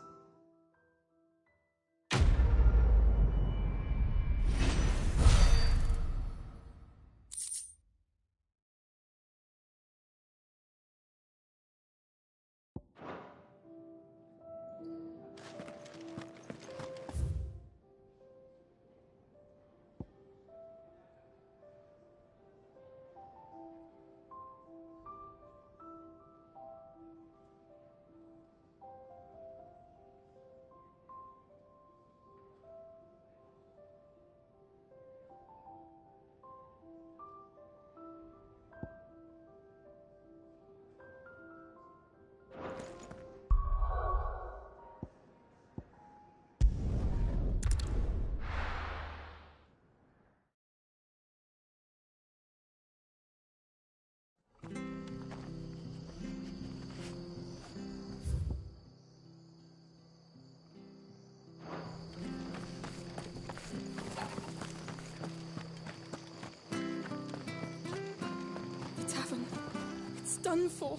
done for.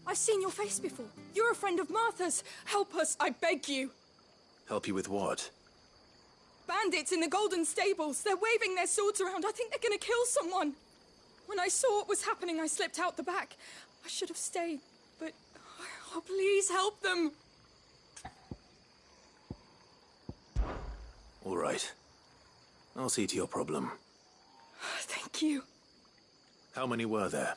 I've seen your face before. You're a friend of Martha's. Help us, I beg you. Help you with what? Bandits in the Golden Stables. They're waving their swords around. I think they're going to kill someone. When I saw what was happening, I slipped out the back. I should have stayed, but... Oh, please help them. All right. I'll see to your problem. Thank you. How many were there?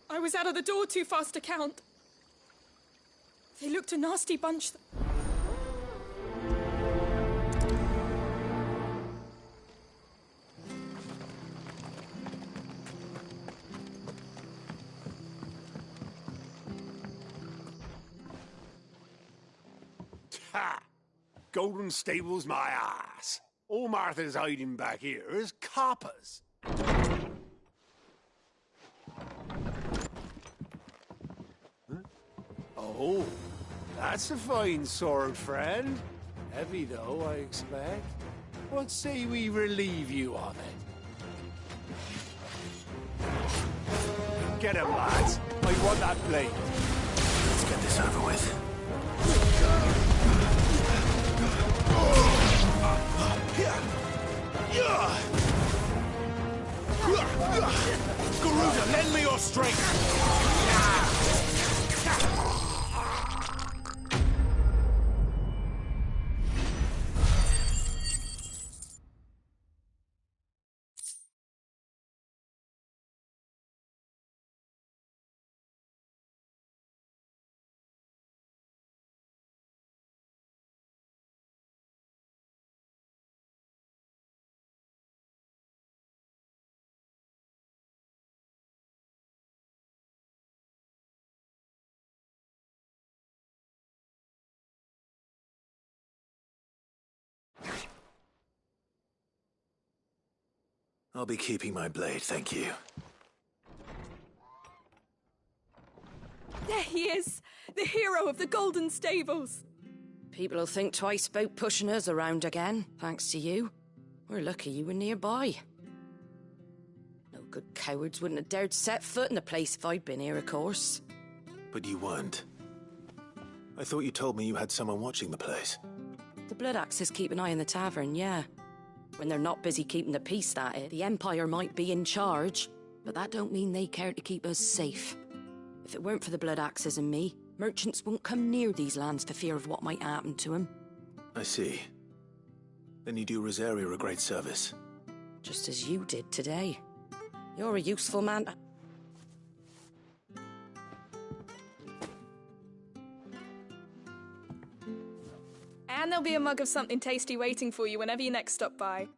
I was out of the door too fast to count. They looked a nasty bunch. Ha! Golden Stables, my ass. All Martha's hiding back here is coppers. Huh? Oh, that's a fine sword, friend. Heavy, though, I expect. What say we relieve you of it? Get him, lads. I want that blade. Let's get this over with. Garuda, lend me your strength! I'll be keeping my blade, thank you. There he is, the hero of the Golden Stables. People'll think twice about pushing us around again, thanks to you. We're lucky you were nearby. No good cowards wouldn't have dared set foot in the place if I'd been here, of course. But you weren't. I thought you told me you had someone watching the place. The Blood Axes keep an eye on the tavern, yeah. When they're not busy keeping the peace, that is. The Empire might be in charge, but that don't mean they care to keep us safe. If it weren't for the Blood Axes and me, merchants won't come near these lands for fear of what might happen to them. I see. Then you do Rosaria a great service. Just as you did today. You're a useful man. And there'll be a mug of something tasty waiting for you whenever you next stop by.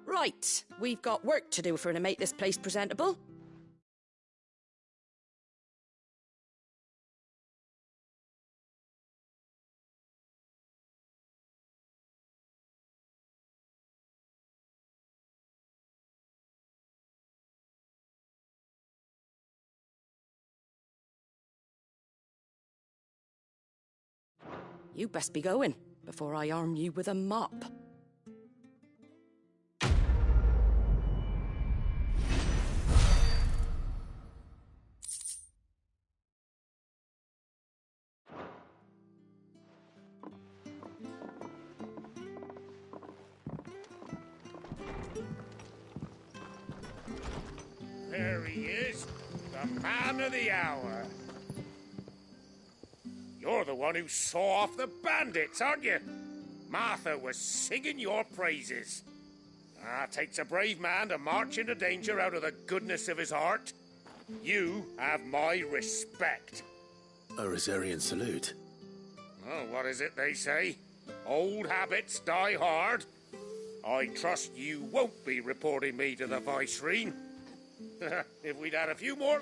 Right, we've got work to do for to make this place presentable. You best be going before I arm you with a mop. There he is, the man of the hour. You're the one who saw off the bandits, aren't you? Martha was singing your praises. Takes a brave man to march into danger out of the goodness of his heart. You have my respect. A Rosarian salute. Oh, what is it they say? Old habits die hard. I trust you won't be reporting me to the Viceroy. If we'd had a few more...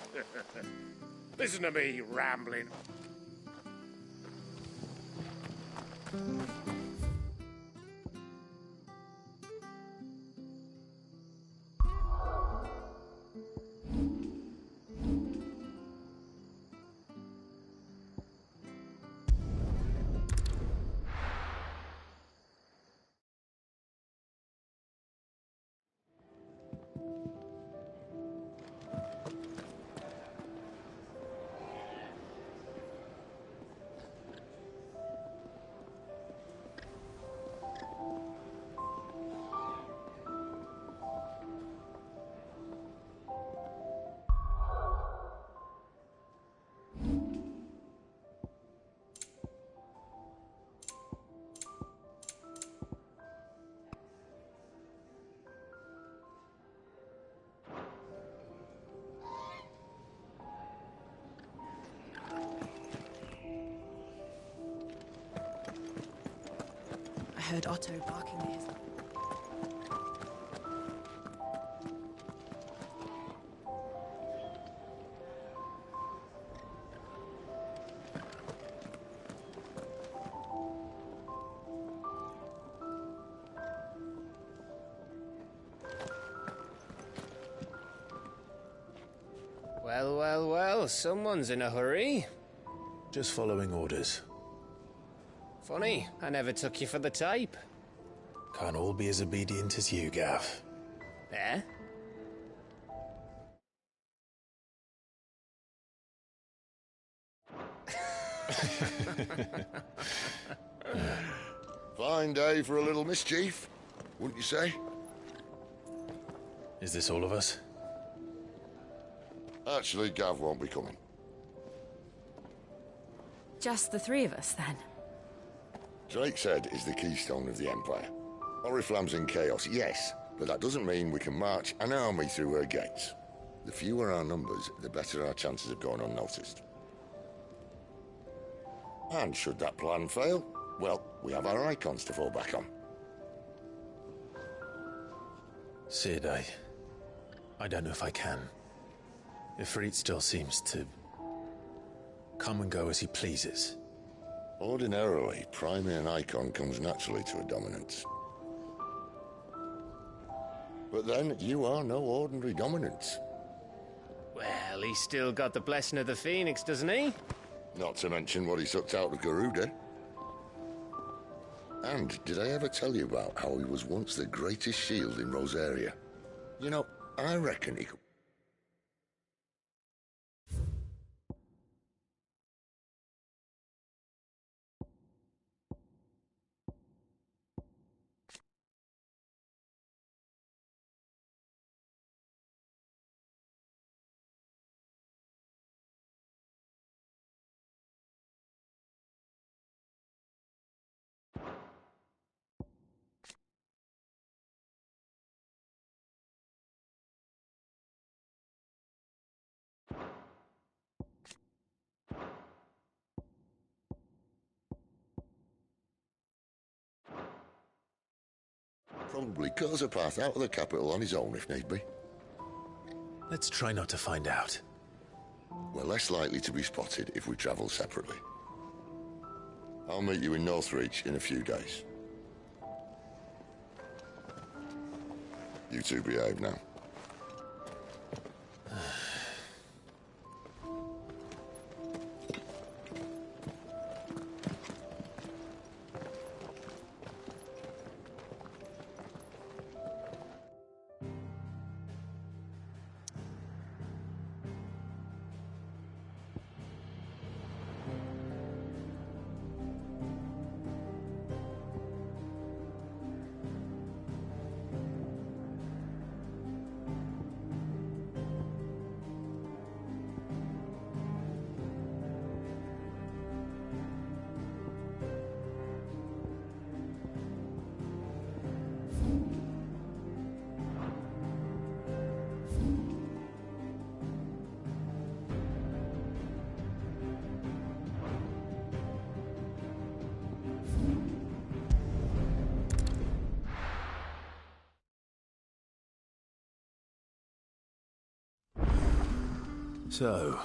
Listen to me rambling. I heard Otto barking at his... Well, well, well, someone's in a hurry. Just following orders. Funny, I never took you for the type. Can't all be as obedient as you, Gav. Eh? Fine day for a little mischief, wouldn't you say? Is this all of us? Actually, Gav won't be coming. Just the three of us, then? Drake's Head is the keystone of the Empire. Oriflamme's in chaos, yes, but that doesn't mean we can march an army through her gates. The fewer our numbers, the better our chances of going unnoticed. And should that plan fail, well, we have our icons to fall back on. Sid, I don't know if I can. Ifrit still seems to come and go as he pleases. Ordinarily, priming an icon comes naturally to a dominance. But then, you are no ordinary dominance. Well, he's still got the blessing of the Phoenix, doesn't he? Not to mention what he sucked out of Garuda. And did I ever tell you about how he was once the greatest shield in Rosaria? You know, I reckon he could... Probably cause a path out of the capital on his own if need be. Let's try not to find out. We're less likely to be spotted if we travel separately. I'll meet you in Northreach in a few days. You two behave now. So,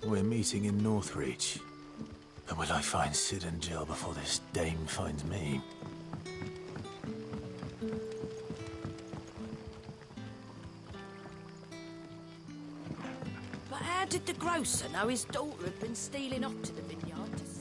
we're meeting in Northreach. And will I find Sid and Jill before this dame finds me? But how did the grocer know his daughter had been stealing up to the vineyard to see?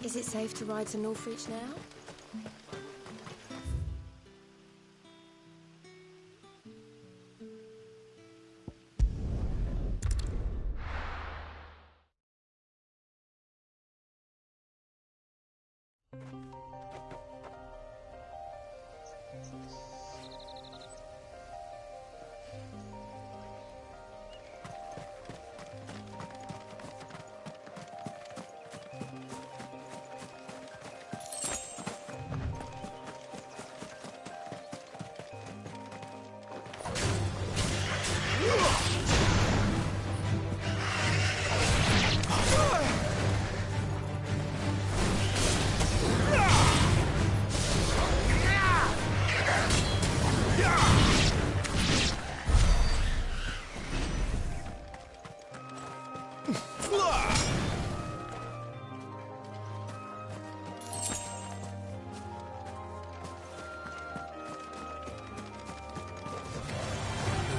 Is it safe to ride to Northreach now?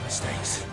Mistakes.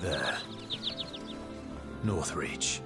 There. Northreach.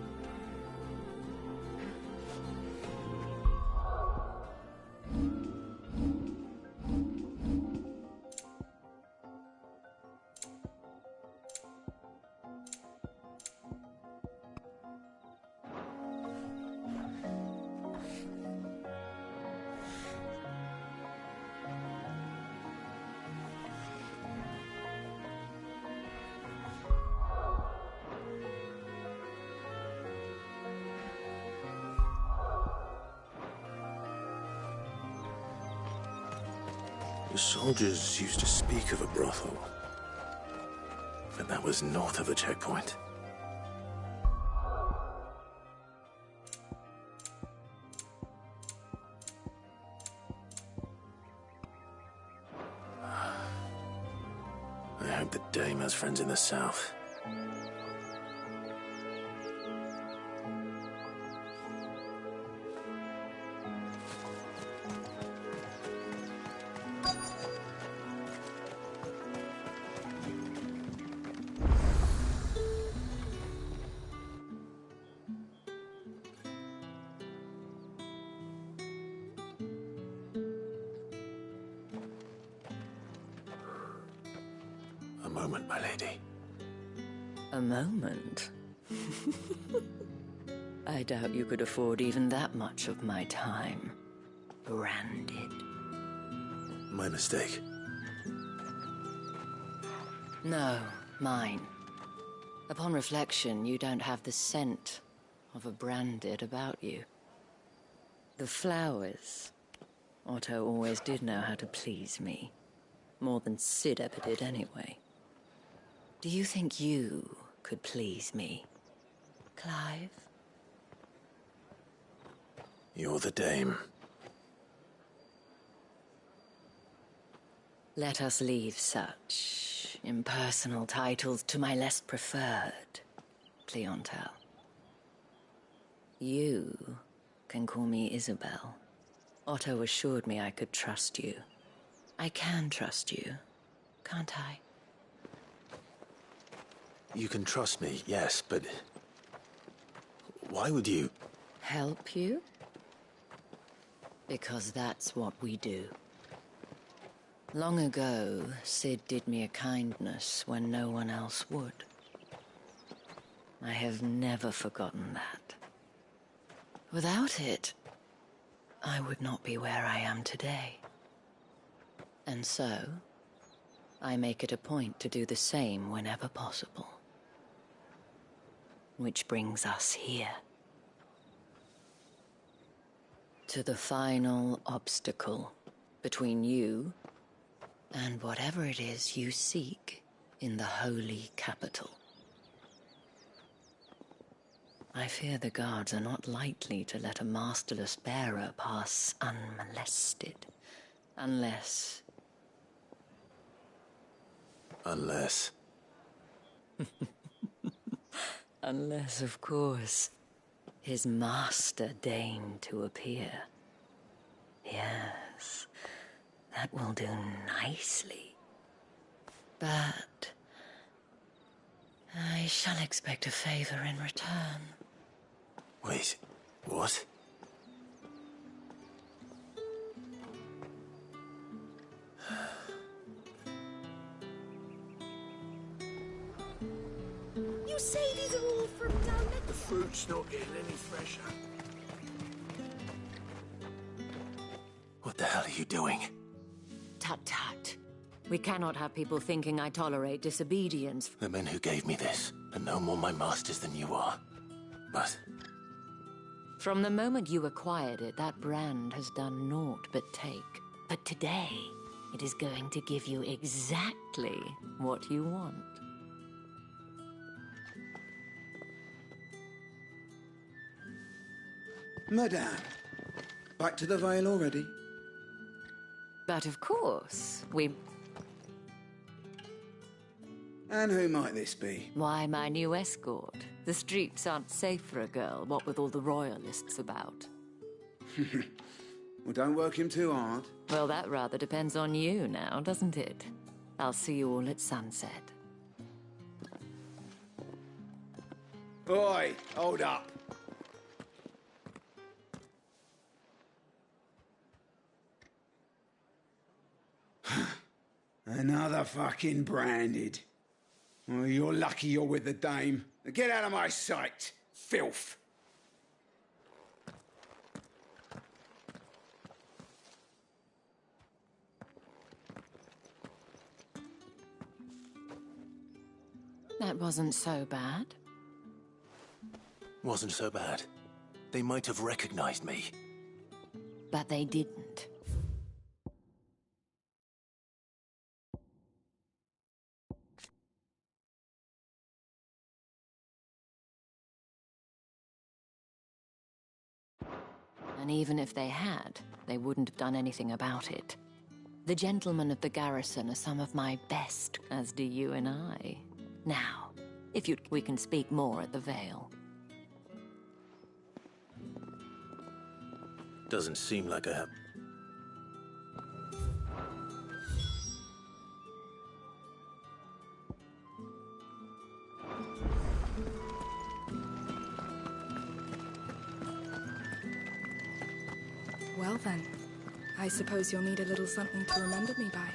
The soldiers used to speak of a brothel, but that was north of the checkpoint. I hope the dame has friends in the south. A moment, my lady. A moment? I doubt you could afford even that much of my time. Branded. My mistake. No, mine. Upon reflection, you don't have the scent of a branded about you. The flowers. Otto always did know how to please me. More than Sid ever did anyway. Do you think you could please me, Clive? You're the dame. Let us leave such impersonal titles to my less preferred clientele. You can call me Isabel. Otto assured me I could trust you. I can trust you, can't I? You can trust me, yes, but... why would you... Help you? Because that's what we do. Long ago, Sid did me a kindness when no one else would. I have never forgotten that. Without it, I would not be where I am today. And so, I make it a point to do the same whenever possible. Which brings us here. To the final obstacle between you and whatever it is you seek in the holy capital. I fear the guards are not likely to let a masterless bearer pass unmolested, unless... Unless... Unless, of course, his master deigned to appear. Yes, that will do nicely. But I shall expect a favor in return. Wait, what? You say these are all from down there? The fruit's not getting any fresher. What the hell are you doing? Tut-tut. We cannot have people thinking I tolerate disobedience. The men who gave me this are no more my masters than you are. But... From the moment you acquired it, that brand has done naught but take. But today, it is going to give you exactly what you want. Madame, back to the Vale already? But of course, we... And who might this be? Why, my new escort. The streets aren't safe for a girl, what with all the royalists about. Well, don't work him too hard. Well, that rather depends on you now, doesn't it? I'll see you all at sunset. Oi, hold up. Another fucking branded. Well, you're lucky you're with the dame. Get out of my sight, filth. That wasn't so bad. Wasn't so bad. They might have recognized me. But they didn't. And even if they had, they wouldn't have done anything about it. The gentlemen of the garrison are some of my best, as do you and I. Now, if we can speak more at the Vale. Doesn't seem like a... Well then, I suppose you'll need a little something to remember me by.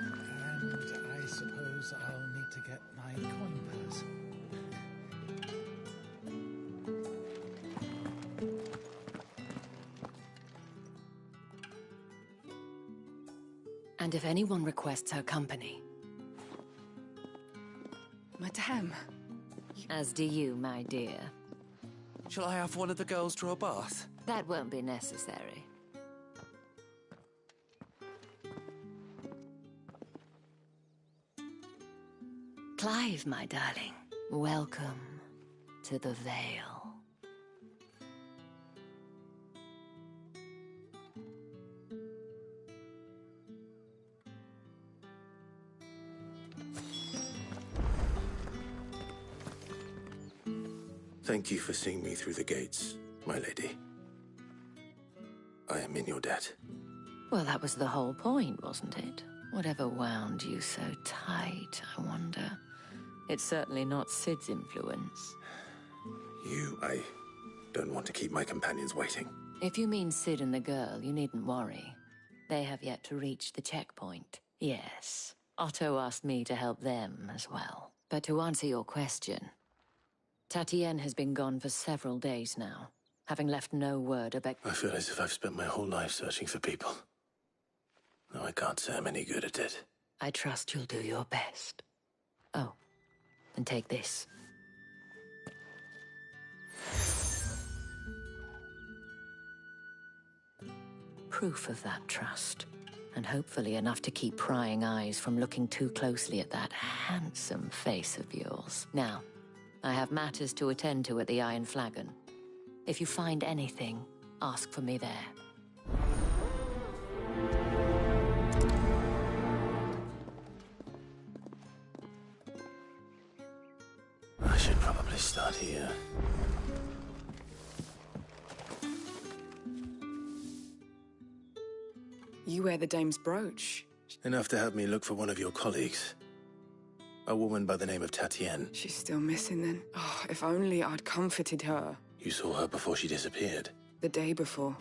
And I suppose I'll need to get my coin purse. And if anyone requests her company, ham. As do you, my dear. Shall I have one of the girls draw a bath? That won't be necessary. Clive, my darling, welcome to the Vale. Thank you for seeing me through the gates, my lady. I am in your debt. Well, that was the whole point, wasn't it? Whatever wound you so tight, I wonder. It's certainly not Sid's influence. I don't want to keep my companions waiting. If you mean Sid and the girl, you needn't worry. They have yet to reach the checkpoint. Yes, Otto asked me to help them as well. But to answer your question, Tatienne has been gone for several days now, having left no word of I feel as if I've spent my whole life searching for people. No, I can't say I'm any good at it. I trust you'll do your best. Oh, and take this. Proof of that trust, and hopefully enough to keep prying eyes from looking too closely at that handsome face of yours. Now, I have matters to attend to at the Iron Flagon. If you find anything, ask for me there. I should probably start here. You wear the dame's brooch. Enough to have me look for one of your colleagues. A woman by the name of Tatienne. She's still missing then. Oh, if only I'd comforted her. You saw her before she disappeared. The day before.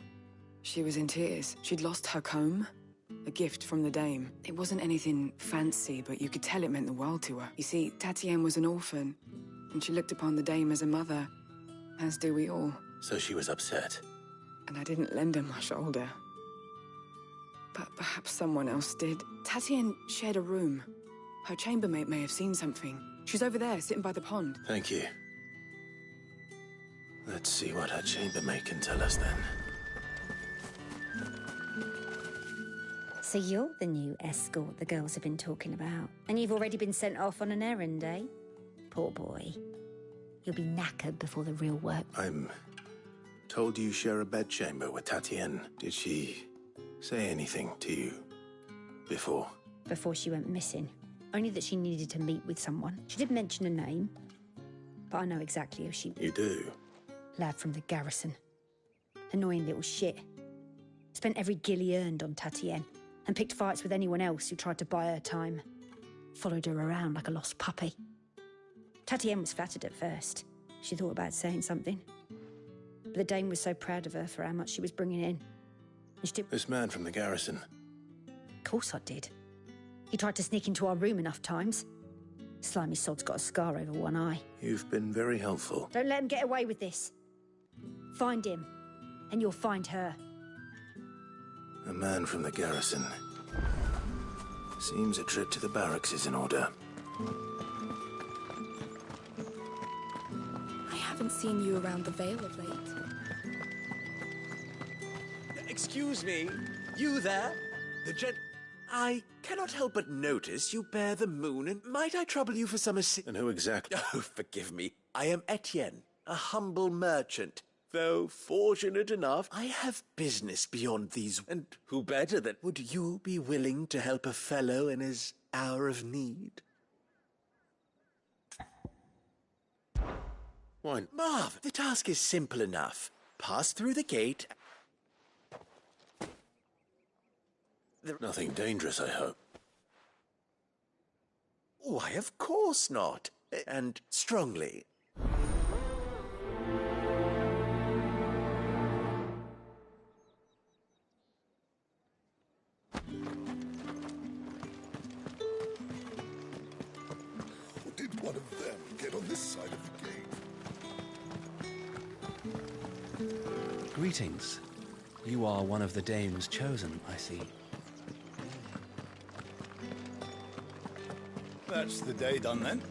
She was in tears. She'd lost her comb. A gift from the dame. It wasn't anything fancy, but you could tell it meant the world to her. You see, Tatienne was an orphan, and she looked upon the dame as a mother, as do we all. So she was upset. And I didn't lend her my shoulder. But perhaps someone else did. Tatienne shared a room. Her chambermaid may have seen something. She's over there, sitting by the pond. Thank you. Let's see what her chambermaid can tell us then. So you're the new escort the girls have been talking about. And you've already been sent off on an errand, eh? Poor boy. You'll be knackered before the real work. I'm told you share a bedchamber with Tatienne. Did she say anything to you before? Before she went missing. Only that she needed to meet with someone. She did mention a name, but I know exactly who she... You do? Lad from the garrison. Annoying little shit. Spent every guil he earned on Tatienne, and picked fights with anyone else who tried to buy her time. Followed her around like a lost puppy. Tatienne was flattered at first. She thought about saying something. But the dame was so proud of her for how much she was bringing in. And she did... This man from the garrison? Of course I did. He tried to sneak into our room enough times. Slimy sod's got a scar over one eye. You've been very helpful. Don't let him get away with this. Find him, and you'll find her. A man from the garrison. Seems a trip to the barracks is in order. I haven't seen you around the Vale of late. Excuse me, you there? The gent... I cannot help but notice you bear the moon, and might I trouble you for some And who exactly? Oh, forgive me. I am Etienne, a humble merchant. Though fortunate enough, I have business beyond these, and who better than... Would you be willing to help a fellow in his hour of need? Why? Marv, the task is simple enough. Pass through the gate... Nothing dangerous, I hope. Why, of course not. And strongly. Did one of them get on this side of the gate? Greetings. You are one of the dame's chosen, I see. That's the day done then.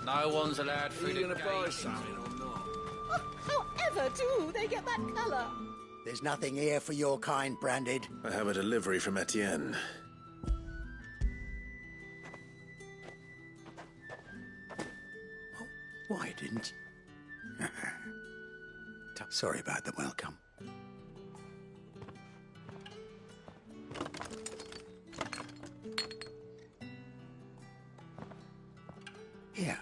No one's allowed through the gate. buy something or not? However do they get that colour? There's nothing here for your kind, Branded. I have a delivery from Etienne. Why didn't you? Sorry about the welcome. Here.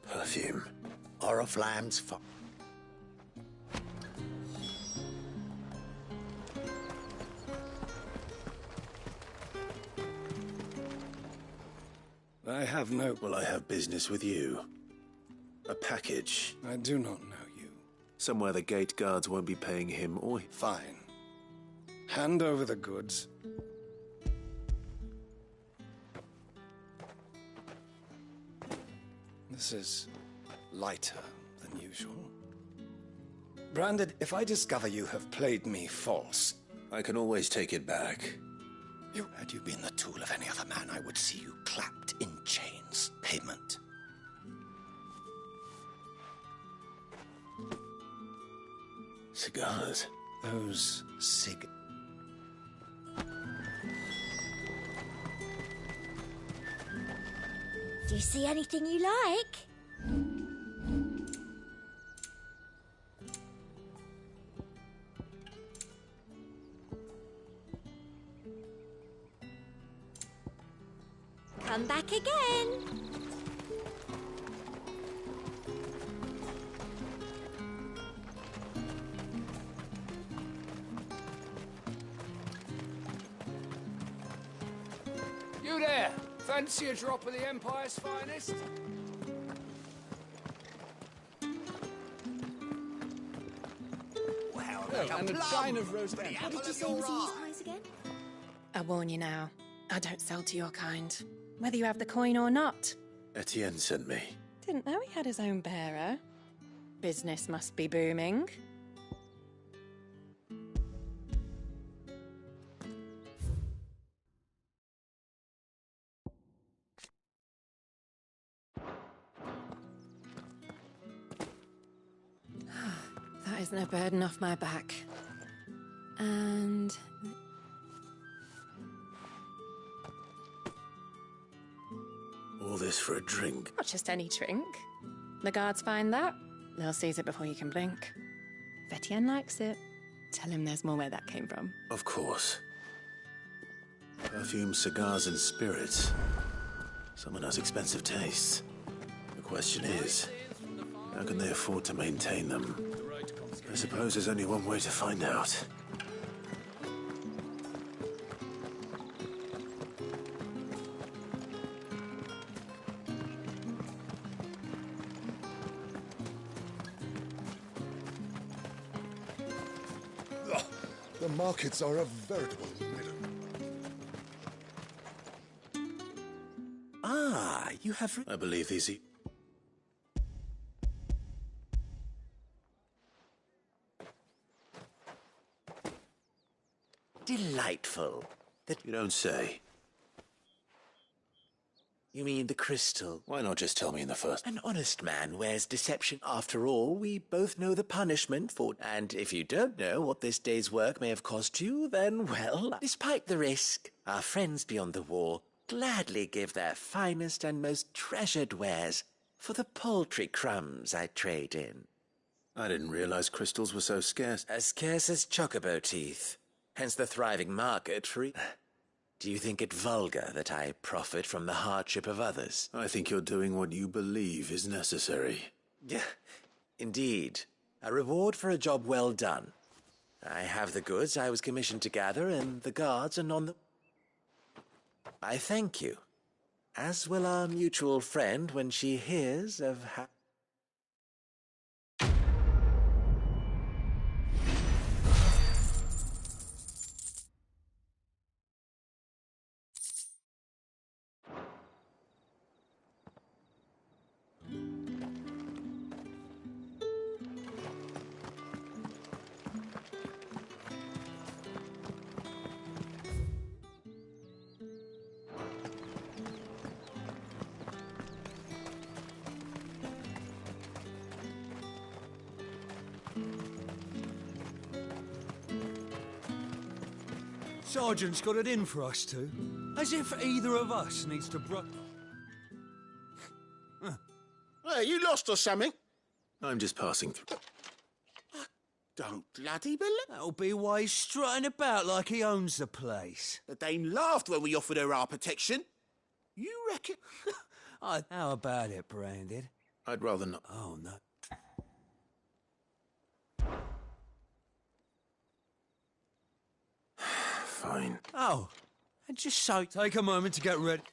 Perfume. Oriflamme's I have no... Well, I have business with you. A package. I do not know you. Somewhere the gate guards won't be paying him or... Fine. Hand over the goods. This is lighter than usual. Branded, if I discover you have played me false... I can always take it back. Had you been the tool of any other man, I would see you clapped in chains. Payment. Cigars. Those Do you see anything you like? Come back again. You there! Fancy a drop of the Empire's finest? Wow, and a pint of roast apple. What did you say was in his eyes again? I warn you now, I don't sell to your kind, whether you have the coin or not. Etienne sent me. Didn't know he had his own bearer. Business must be booming. That isn't a burden off my back. And... All this for a drink. not just any drink. The guards find that, they'll seize it before you can blink. If Etienne likes it, tell him there's more where that came from. Of course. Perfume, cigars, and spirits. Someone has expensive tastes. The question is, how can they afford to maintain them? I suppose there's only one way to find out. The markets are a veritable riddle. Ah, you have... I believe these... Delightful. That You don't say. You mean the crystal? Why not just tell me in the first... An honest man wears deception. After all, we both know the punishment for... And if you don't know what this day's work may have cost you, then, well, despite the risk, our friends beyond the wall gladly give their finest and most treasured wares for the paltry crumbs I trade in. I didn't realize crystals were so scarce. As scarce as chocobo teeth. Hence the thriving market for... Do you think it vulgar that I profit from the hardship of others? I think you're doing what you believe is necessary. Yeah, indeed. A reward for a job well done. I have the goods I was commissioned to gather, and the guards are none the... I thank you. As will our mutual friend when she hears of how... Sergeant's got it in for us two. As if either of us needs to Well, you lost or something? I'm just passing through. Don't bloody believe. That'll be why he's strutting about like he owns the place. The dame laughed when we offered her our protection. You reckon? How about it, Branded? I'd rather not. Oh, no. Fine. Oh, and just so... Take a moment to get ready.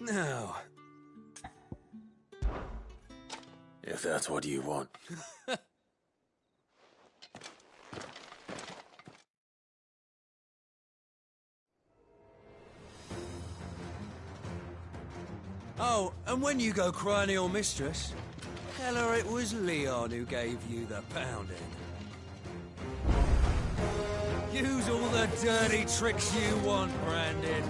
Now... If that's what you want. Oh, and when you go crying to your mistress, tell her it was Leon who gave you the pounding. Use all the dirty tricks you want, Branded.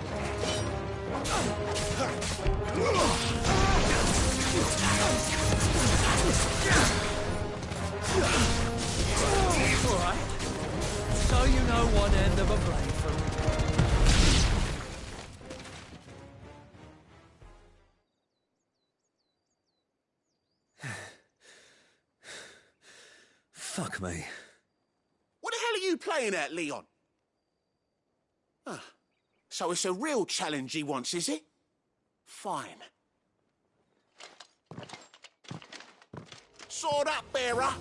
All right. So you know one end of a blade from... Fuck me. What the hell are you playing at, Leon? So it's a real challenge he wants, is it? Fine. Sword up, bearer.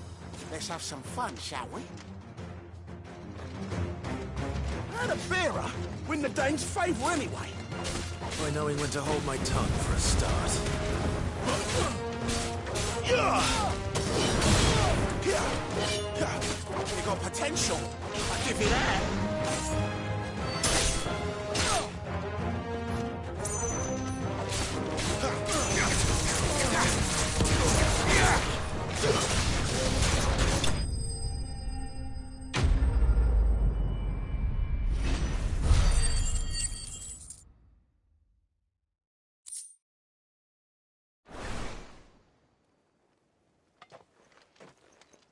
Let's have some fun, shall we? How'd a bearer win the dame's favour anyway? By knowing when to hold my tongue for a start. You got potential. I'll give you that.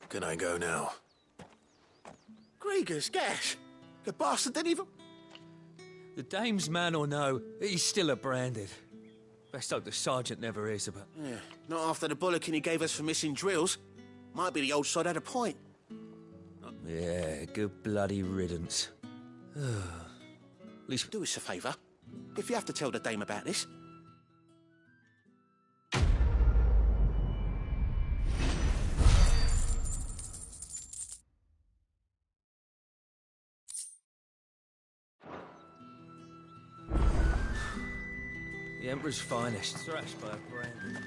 Can I go now? Grieger's gas. The bastard didn't even... The dame's man or no, he's still a Branded. Best hope the sergeant never hears about. Yeah, not after the bollocking he gave us for missing drills. Might be the old sod had a point. Yeah, good bloody riddance. At least do us a favour. If you have to tell the dame about this. The Emperor's finest, thrashed by a Branded.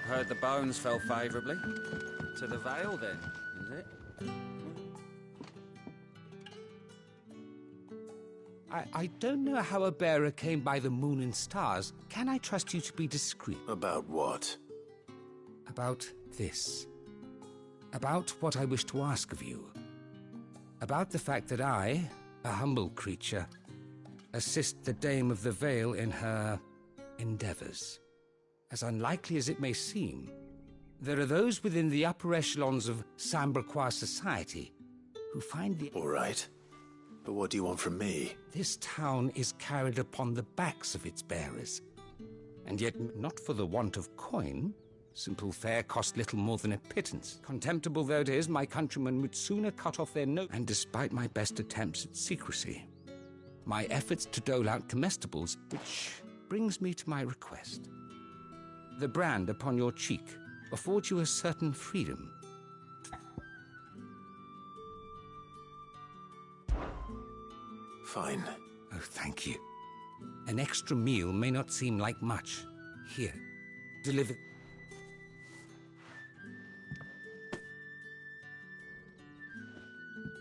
Heard the bones fell favourably. To the Vale, then, is it? I don't know how a bearer came by the moon and stars. Can I trust you to be discreet? About what? About this. About what I wish to ask of you. About the fact that I, a humble creature, assist the Dame of the Vale in her endeavours. As unlikely as it may seem, there are those within the upper echelons of Samberquois society who find the... All right. But what do you want from me? This town is carried upon the backs of its bearers. And yet, not for the want of coin. Simple fare cost little more than a pittance. Contemptible though it is, my countrymen would sooner cut off their nose. And despite my best attempts at secrecy, my efforts to dole out comestibles, which brings me to my request. The brand upon your cheek affords you a certain freedom. Fine. Oh, thank you. An extra meal may not seem like much. Here, deliver...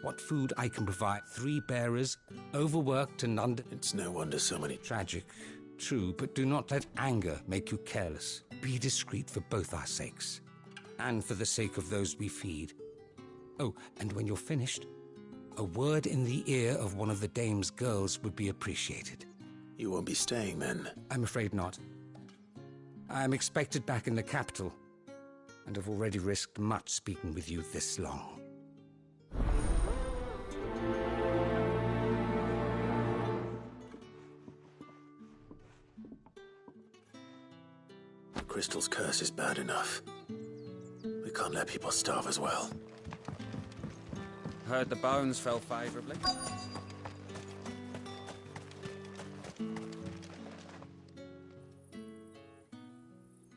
What food I can provide. 3 bearers, overworked and under... It's no wonder so many... Tragic. True, but do not let anger make you careless. Be discreet for both our sakes. And for the sake of those we feed. Oh, and when you're finished, a word in the ear of one of the dame's girls would be appreciated. You won't be staying then? I'm afraid not. I am expected back in the capital, and have already risked much speaking with you this long. The crystal's curse is bad enough. We can't let people starve as well. Heard the bones fell favorably.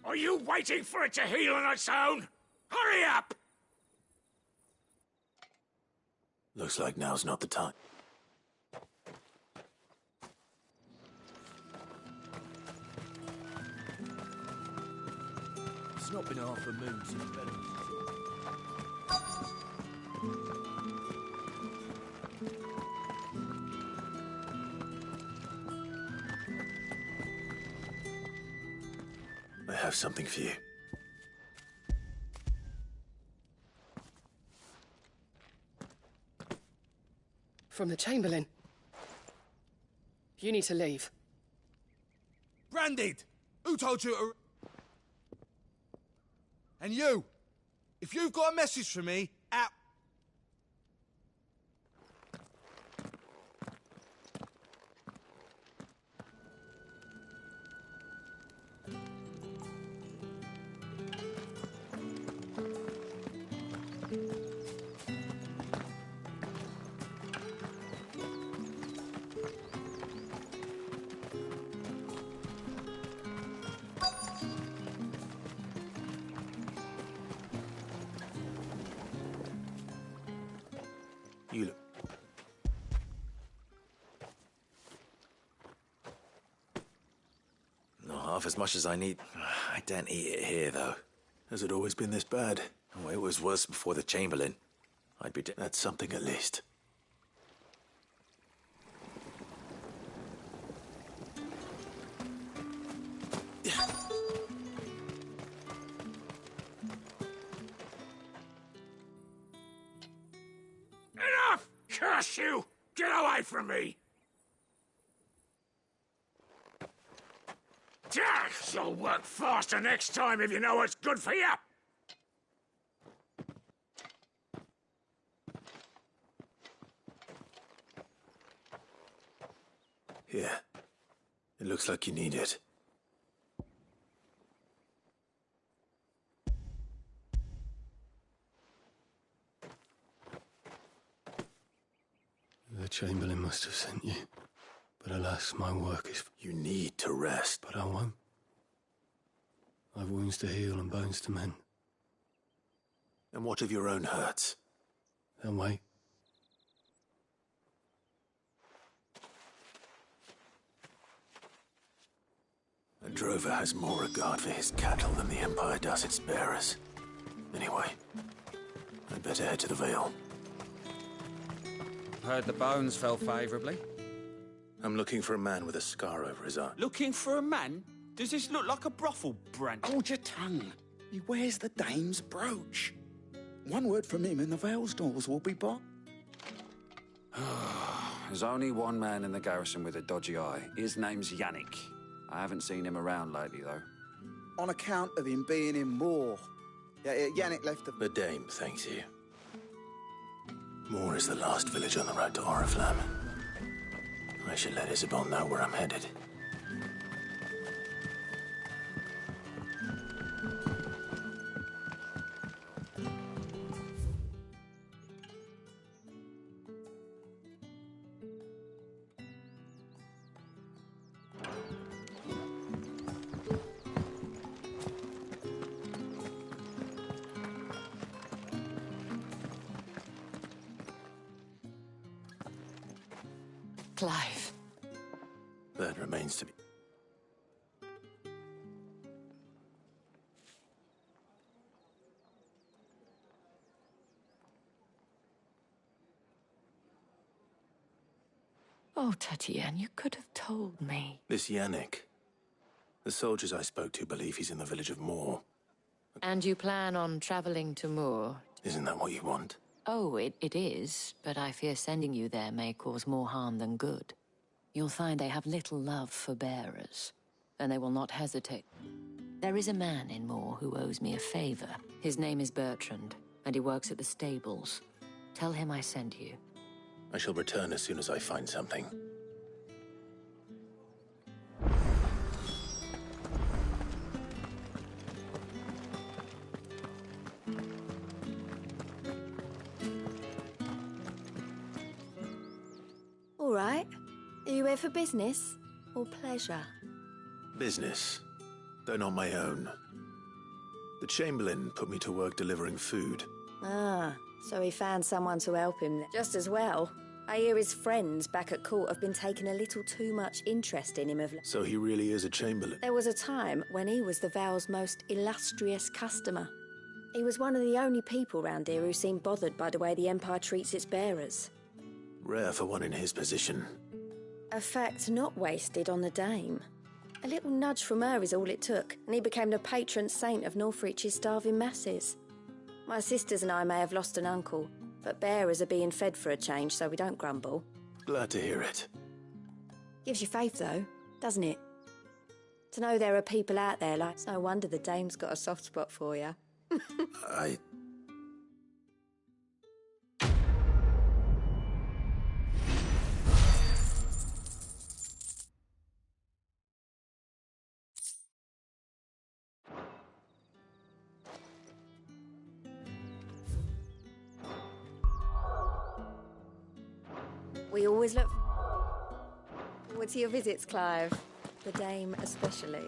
Are you waiting for it to heal on its own? Hurry up! Looks like now's not the time. It's not been half a moon since better. I have something for you. From the Chamberlain. You need to leave. Branded! Who told you to... And you! If you've got a message for me, out... You look... Not half as much as I need. I don't eat it here, though. Has it always been this bad? Oh, it was worse before the Chamberlain. I'd be... That's something at least. Enough! Curse you! Get away from me! You'll work faster next time if you know what's good for you! Here. It looks like you need it. The Chamberlain must have sent you. But alas, my work is... You need to rest. But I won't. I've wounds to heal and bones to mend. And what of your own hurts? Then wait. A drover has more regard for his cattle than the Empire does its bearers. Anyway, I'd better head to the Vale. Heard the bones fell favorably. I'm looking for a man with a scar over his eye. Looking for a man? Does this look like a brothel, Brand? Hold your tongue. He wears the dame's brooch. One word from him and the Vale's doors will be barred. There's only one man in the garrison with a dodgy eye. His name's Yannick. I haven't seen him around lately, though. On account of him being in war. Yannick left the... The dame thanks you. Moor is the last village on the road to Oriflamme. I should let Isabel know where I'm headed. Clive. That remains to be... Oh, Tatiane, you could have told me. This Yannick. The soldiers I spoke to believe he's in the village of Moor. And you plan on traveling to Moor? Isn't that what you want? Oh, it is, but I fear sending you there may cause more harm than good. You'll find they have little love for bearers, and they will not hesitate. There is a man in Moor who owes me a favor. His name is Bertrand, and he works at the stables. Tell him I sent you. I shall return as soon as I find something. All right. Are you here for business or pleasure? Business, though not my own. The Chamberlain put me to work delivering food. Ah, so he found someone to help him. Just as well. I hear his friends back at court have been taking a little too much interest in him of late. So he really is a Chamberlain? There was a time when he was the Vale's most illustrious customer. He was one of the only people round here who seemed bothered by the way the Empire treats its bearers. Rare for one in his position. A fact not wasted on the Dame. A little nudge from her is all it took, and he became the patron saint of Northreach's starving masses. My sisters and I may have lost an uncle, but bearers are being fed for a change, so we don't grumble. Glad to hear it. Gives you faith, though, doesn't it? To know there are people out there like... It's no wonder the Dame's got a soft spot for you. We always look forward to your visits, Clive. The Dame especially.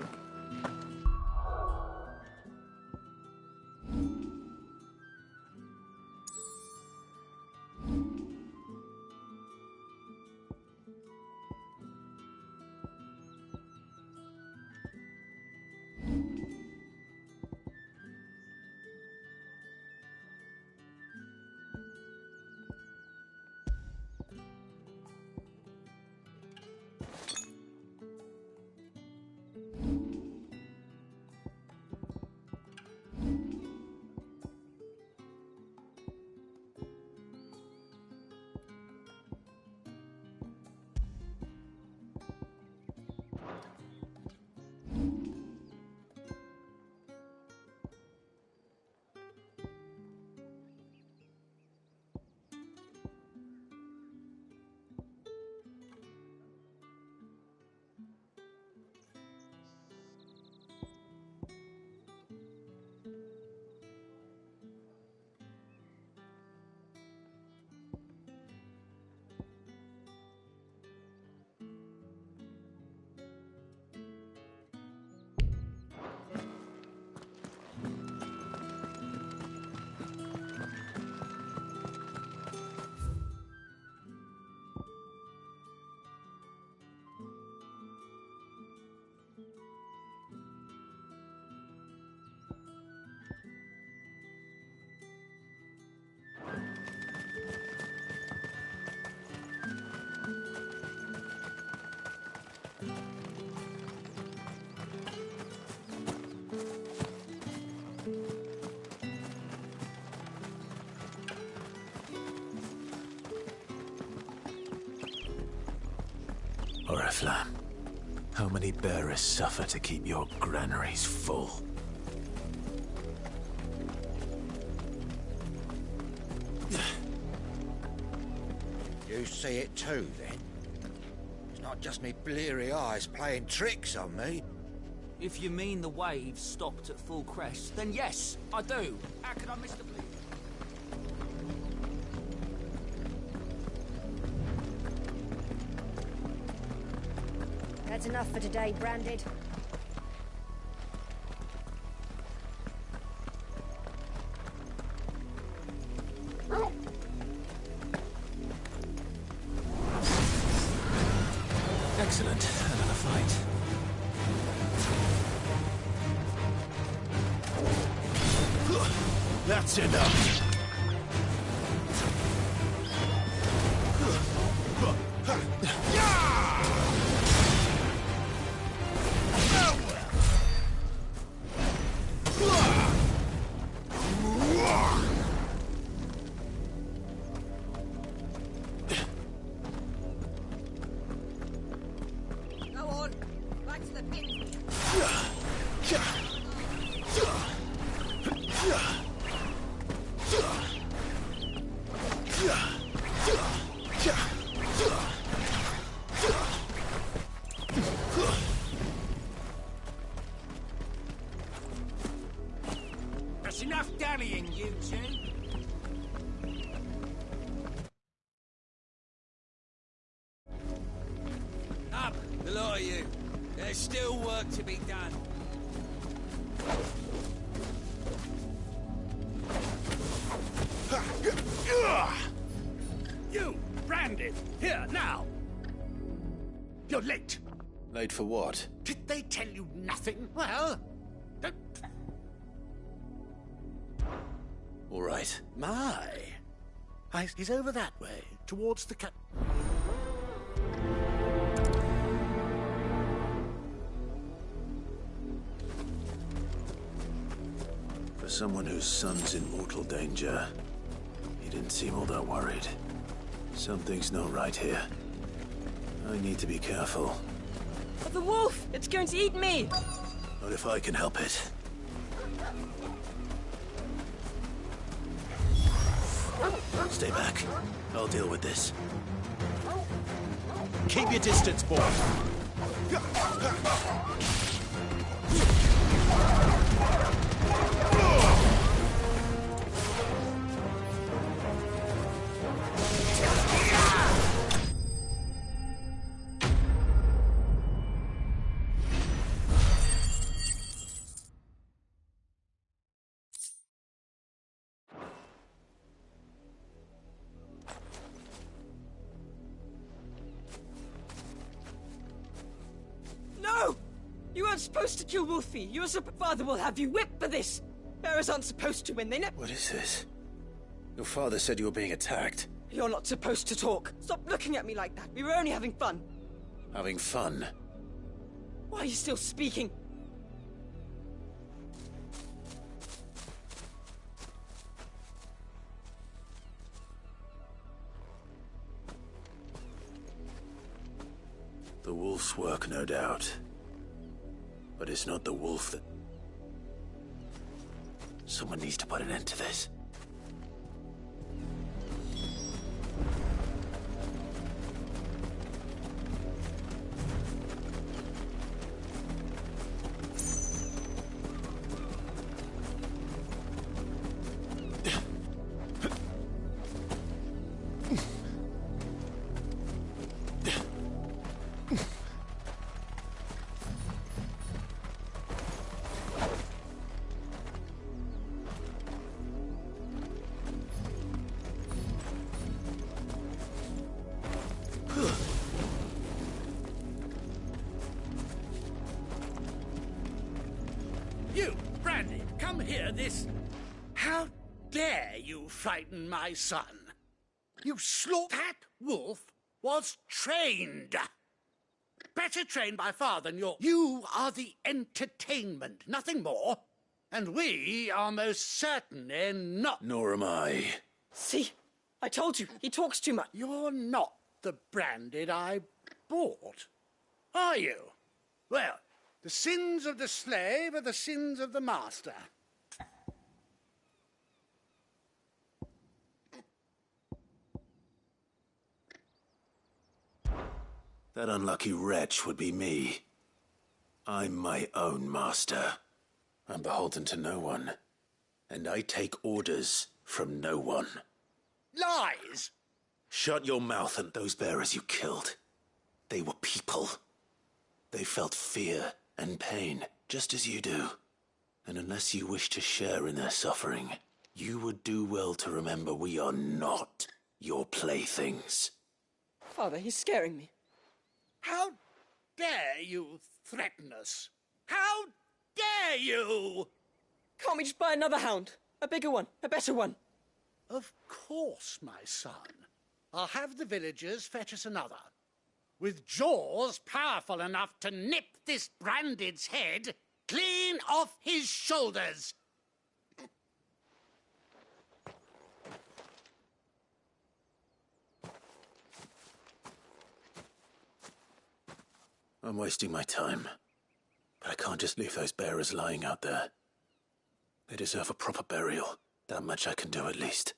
Oriflamme, how many bearers suffer to keep your granaries full? You see it too, then? It's not just me bleary eyes playing tricks on me. If you mean the waves stopped at full crest, then yes, I do. How could I miss the bleed? That's enough for today, Branded. Excellent. Another fight. That's enough. That's enough dallying, you two. Up, the lot of you. There's still work to be done. You, Branded, here, now! You're late. Late for what? Did they tell you nothing? Well, don't... All right. My. He's over that way, towards the For someone whose son's in mortal danger, he didn't seem all that worried. Something's not right here. I need to be careful. But the wolf! It's going to eat me! Not if I can help it. Stay back. I'll deal with this. Keep your distance, boy. No! You weren't supposed to kill Wolfie. Your father will have you whipped for this. Bearers aren't supposed to win. They never... What is this? Your father said you were being attacked. You're not supposed to talk. Stop looking at me like that. We were only having fun. Having fun? Why are you still speaking? The wolf's work, no doubt. But it's not the wolf that... Someone needs to put an end to this. You, Brandy, come here, this... How dare you frighten my son? You slaughtered... That wolf was trained. Better trained by far than your... You are the entertainment, nothing more. And we are most certainly not. Nor am I. See? I told you, he talks too much. You're not the Branded I bought, are you? Well, the sins of the slave are the sins of the master. That unlucky wretch would be me. I'm my own master. I'm beholden to no one. And I take orders from no one. Lies! Shut your mouth and those bearers you killed. They were people. They felt fear and pain, just as you do. And unless you wish to share in their suffering, you would do well to remember we are not your playthings. Father, he's scaring me. How dare you threaten us? How dare you? Can't we just buy another hound? A bigger one, a better one. Of course, my son. I'll have the villagers fetch us another. With jaws powerful enough to nip this Branded's head clean off his shoulders. I'm wasting my time. But I can't just leave those bearers lying out there. They deserve a proper burial. That much I can do at least.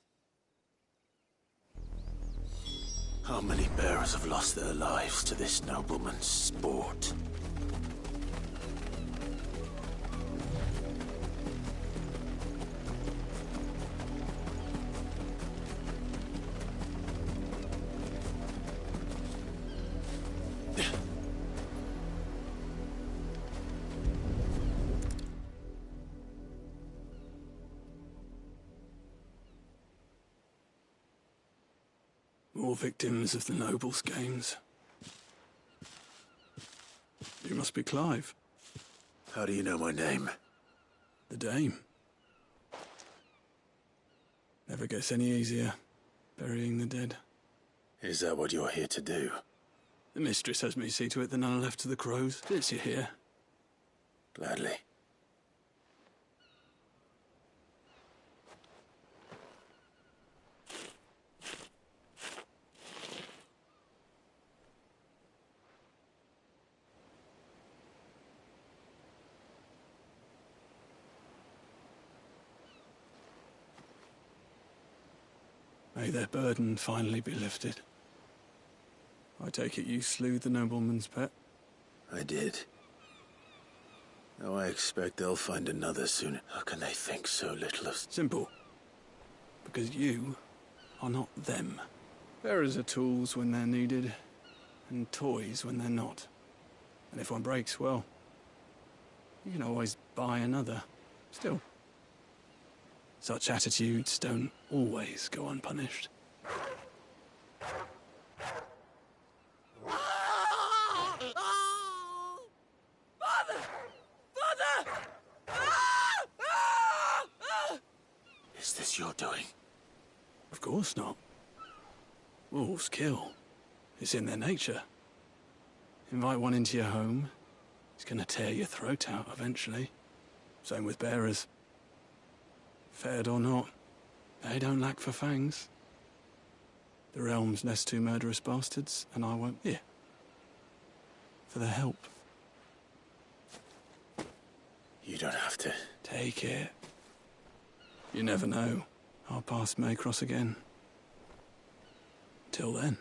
How many bearers have lost their lives to this nobleman's sport? More victims of the nobles' games. You must be Clive. How do you know my name? The Dame. Never gets any easier, burying the dead. Is that what you're here to do? The mistress has me see to it that none are left to the crows. Since you're here. Gladly. May their burden finally be lifted. I take it you slew the nobleman's pet? I did. Now I expect they'll find another soon. How can they think so little of... Simple. Because you are not them. Bearers are tools when they're needed, and toys when they're not. And if one breaks, well, you can always buy another. Still, such attitudes don't always go unpunished. Is this your doing? Of course not. Wolves kill. It's in their nature. Invite one into your home, he's gonna tear your throat out eventually. Same with bearers. Fed or not, they don't lack for fangs. The realm's nest two murderous bastards, and I won't here. For their help. You don't have to. Take it. You never know. Our paths may cross again. Till then.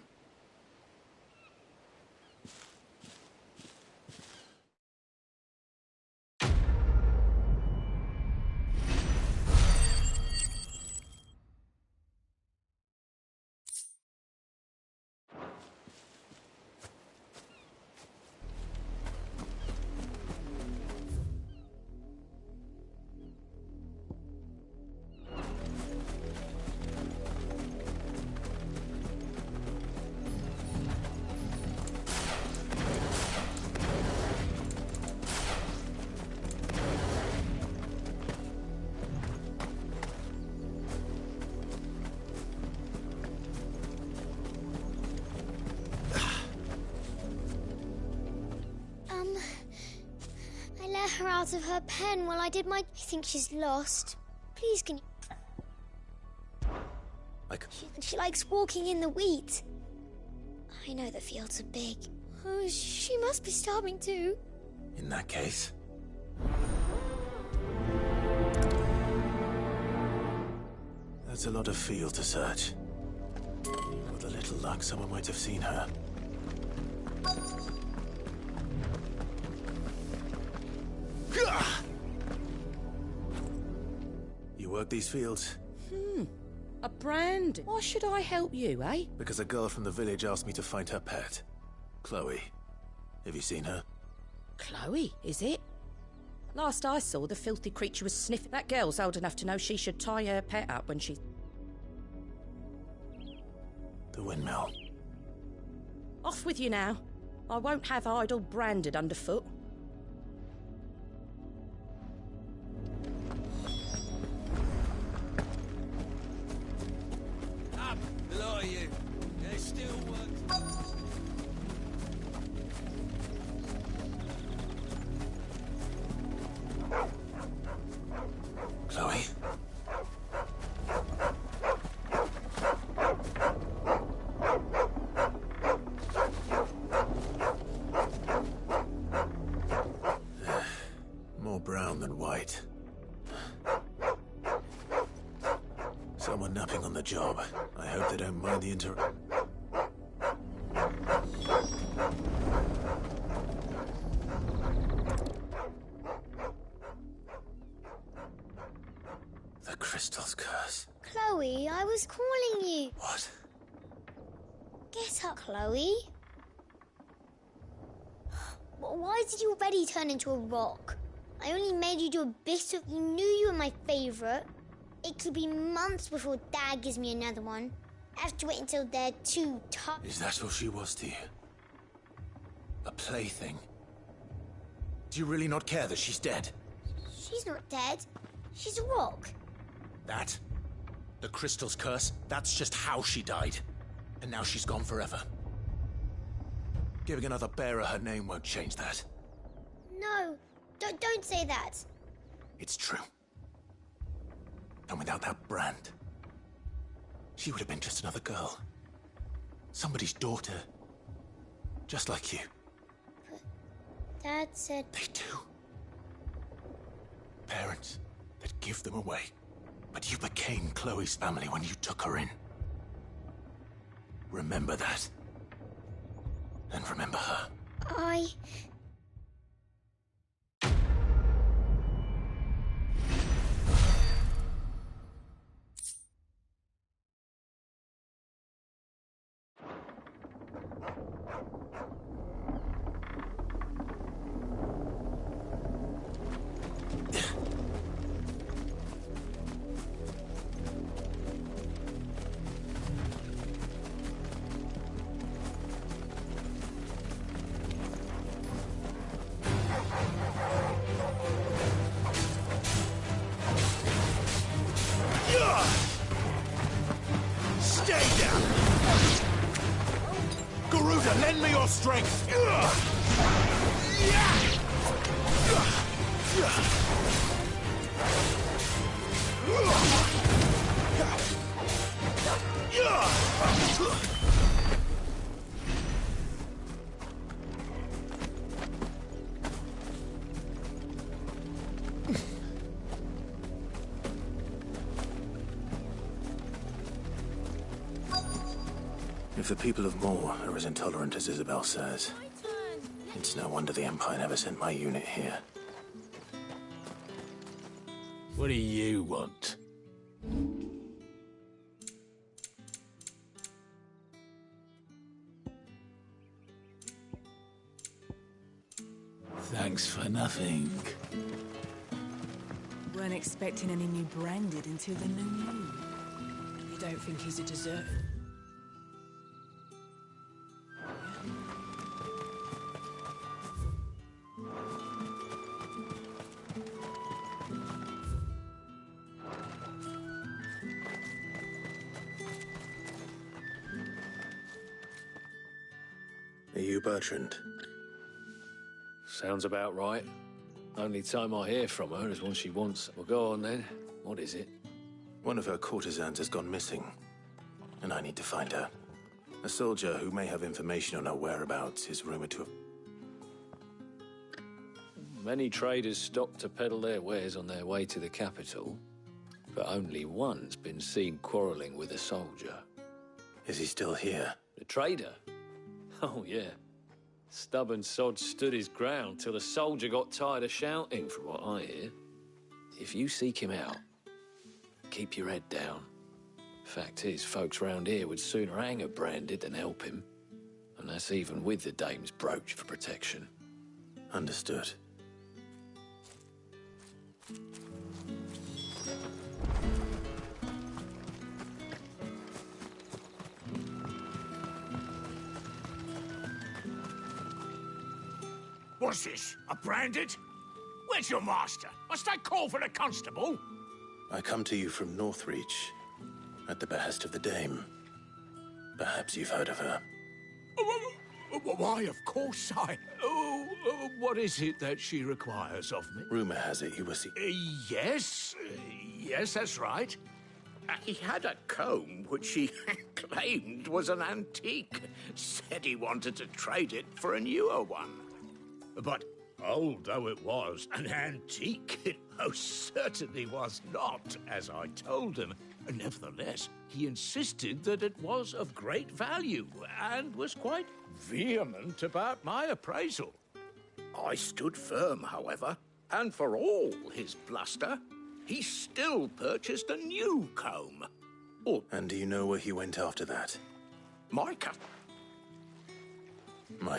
I let her out of her pen while I did my... I think she's lost. Please, can you... She likes walking in the wheat. I know the fields are big. Oh, she must be starving too. In that case... That's a lot of field to search. With a little luck, someone might have seen her. You work these fields? A brand? Why should I help you, eh? Because a girl from the village asked me to find her pet. Chloe. Have you seen her? Chloe, is it? Last I saw, the filthy creature was sniffing. That girl's old enough to know she should tie her pet up when she... The windmill. Off with you now. I won't have idle branded underfoot. Up, below you. There's still work. Chloe? More brown than white. Someone napping on the job. I hope they don't mind the The crystal's curse. Chloe, I was calling you. What? Get up, Chloe. Why did you already turn into a rock? I only made you do a bit of... You knew you were my favourite. It could be months before Dad gives me another one. Have to wait until they're too tough. Is that all she was to you? A plaything? Do you really not care that she's dead? She's not dead. She's a rock. That? The crystal's curse? That's just how she died. And now she's gone forever. Giving another bearer her name won't change that. No, don't say that. It's true. And without that brand, she would have been just another girl. Somebody's daughter. Just like you. But Dad said... They do. Parents that give them away. But you became Chloe's family when you took her in. Remember that. And remember her. I... Stay down! Garuda, lend me your strength! If the people of Moor are as intolerant as Isabel says, it's no wonder the Empire never sent my unit here. What do you want? Thanks for nothing. Weren't expecting any new branded until the new moon. You don't think he's a deserter? Are you Bertrand? Sounds about right. Only time I hear from her is when she wants... Well, go on then. What is it? One of her courtesans has gone missing, and I need to find her. A soldier who may have information on her whereabouts is rumored to have... Many traders stop to peddle their wares on their way to the capital, but only one's been seen quarrelling with a soldier. Is he still here? The trader? Oh, yeah. Stubborn sod stood his ground till the soldier got tired of shouting, from what I hear. If you seek him out, keep your head down. Fact is, folks round here would sooner hang a branded than help him. And that's even with the dame's brooch for protection. Understood. What's this? A branded? Where's your master? Must I call for the constable? I come to you from Northreach, at the behest of the Dame. Perhaps you've heard of her. Why, of course I... what is it that she requires of me? Rumor has it you were Yes. Yes, that's right. He had a comb which he claimed was an antique. Said he wanted to trade it for a newer one. But old though it was, an antique it most certainly was not, as I told him. Nevertheless, he insisted that it was of great value, and was quite vehement about my appraisal. I stood firm, however, and for all his bluster, he still purchased a new comb. And do you know where he went after that? My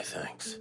thanks.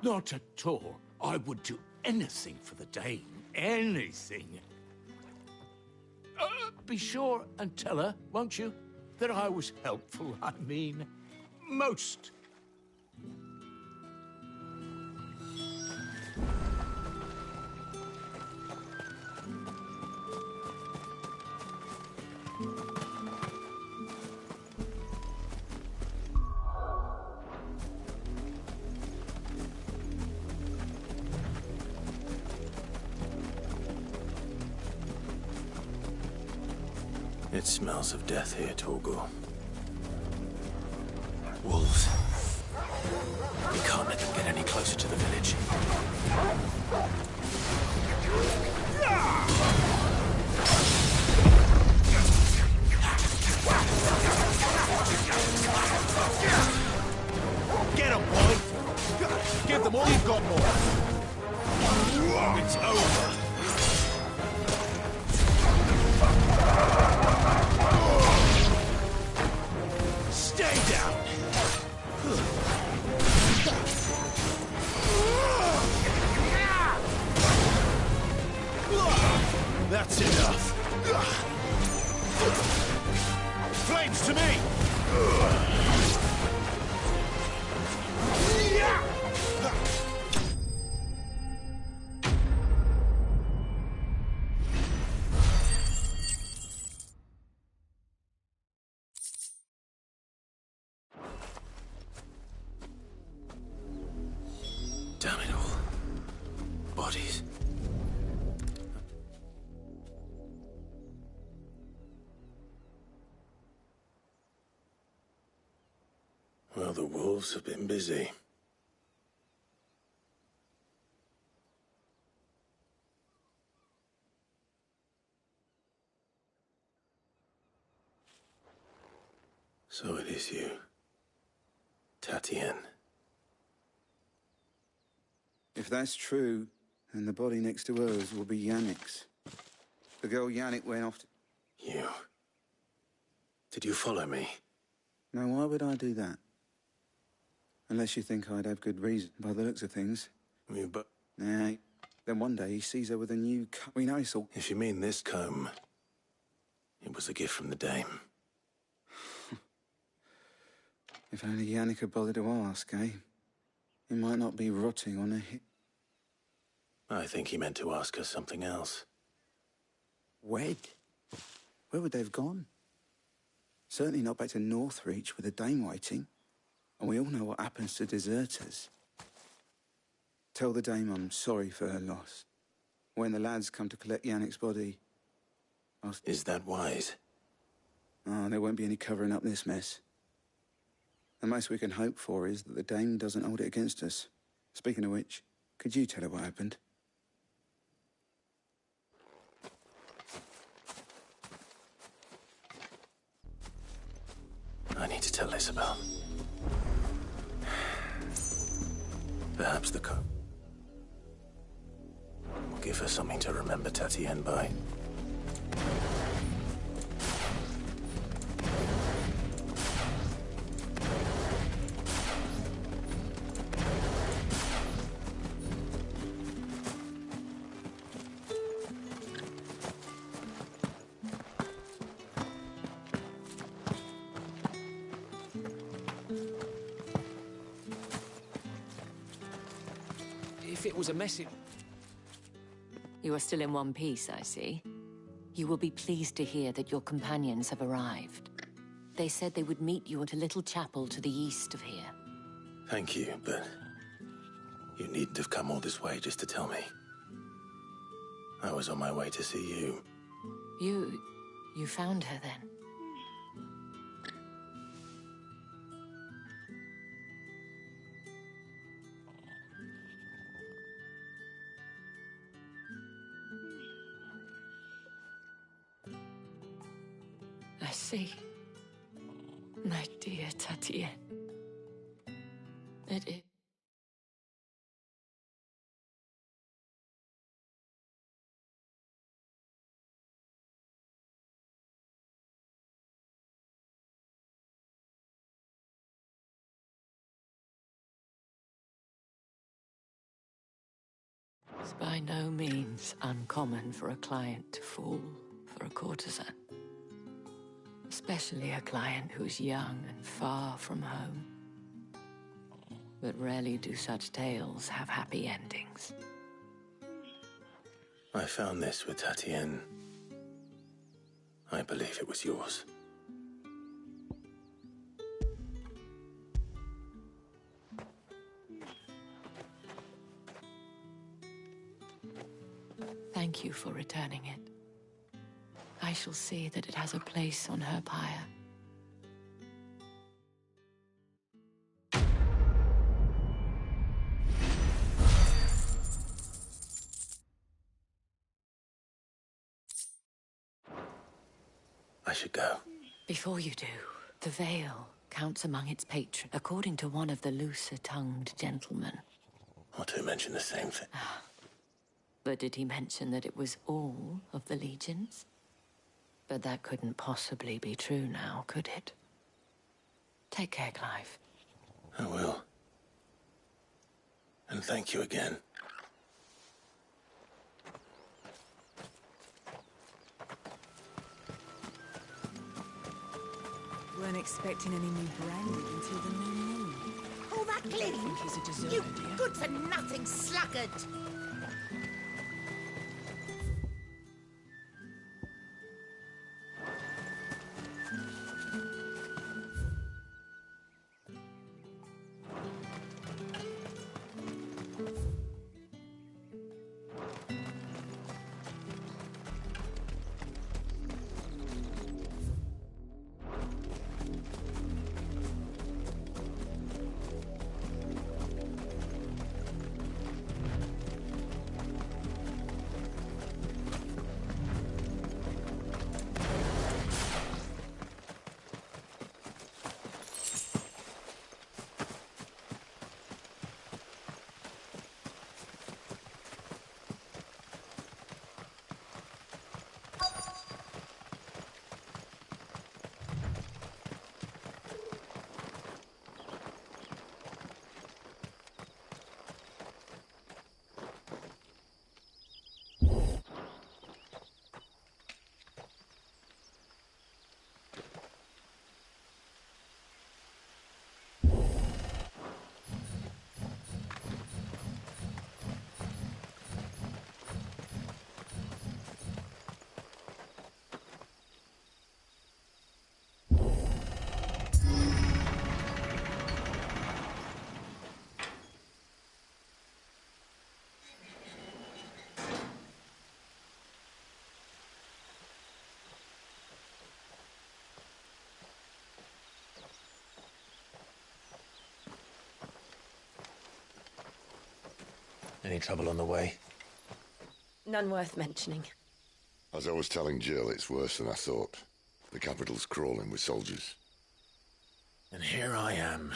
Not at all. I would do anything for the Dame. Anything. Be sure and tell her, won't you, that I was helpful. I mean, most. It smells of death here, Torgor. Wolves. We can't let them get any closer to the village. Get them, boy! Give them all you've got more! It's over! Stay down! That's enough! Flames to me! Damn it all. Bodies. Well, the wolves have been busy. So it is you, Tatienne. If that's true, then the body next to hers will be Yannick's. The girl Yannick went off to... You... Did you follow me? Now, why would I do that? Unless you think I'd have good reason, by the looks of things. But... Nah, then one day he sees her with a new comb. We know it's all... If you mean this comb, it was a gift from the Dame. If only Yannick had bothered to ask, eh? He might not be rotting on a hip. I think he meant to ask her something else. Wed? Where would they have gone? Certainly not back to Northreach with the Dame waiting. And we all know what happens to deserters. Tell the Dame I'm sorry for her loss. When the lads come to collect Yannick's body, I'll... Is that wise? Oh, there won't be any covering up this mess. The most we can hope for is that the Dame doesn't hold it against us. Speaking of which, could you tell her what happened? I need to tell Isabel. Perhaps the will give her something to remember Tatienne by. If it was a message... You are still in one piece, I see. You will be pleased to hear that your companions have arrived. They said they would meet you at a little chapel to the east of here. Thank you, but you needn't have come all this way just to tell me. I was on my way to see you. You found her then? I see. My dear Tatienne. It is. It's by no means uncommon for a client to fall for a courtesan. Especially a client who's young and far from home. But rarely do such tales have happy endings. I found this with Tatienne. I believe it was yours. Thank you for returning it. I shall see that it has a place on her pyre. I should go. Before you do, the Vale counts among its patrons, according to one of the looser-tongued gentlemen. Otto mentioned the same thing. But did he mention that it was all of the legions? But that couldn't possibly be true now, could it? Take care, Clive. I will. And thank you again. Weren't expecting any new branding until the new moon. Pull that You clean! don't think he's a deserter, You do you? good-for-nothing sluggard! Any trouble on the way? None worth mentioning. As I was telling Jill, it's worse than I thought. The capital's crawling with soldiers. And here I am,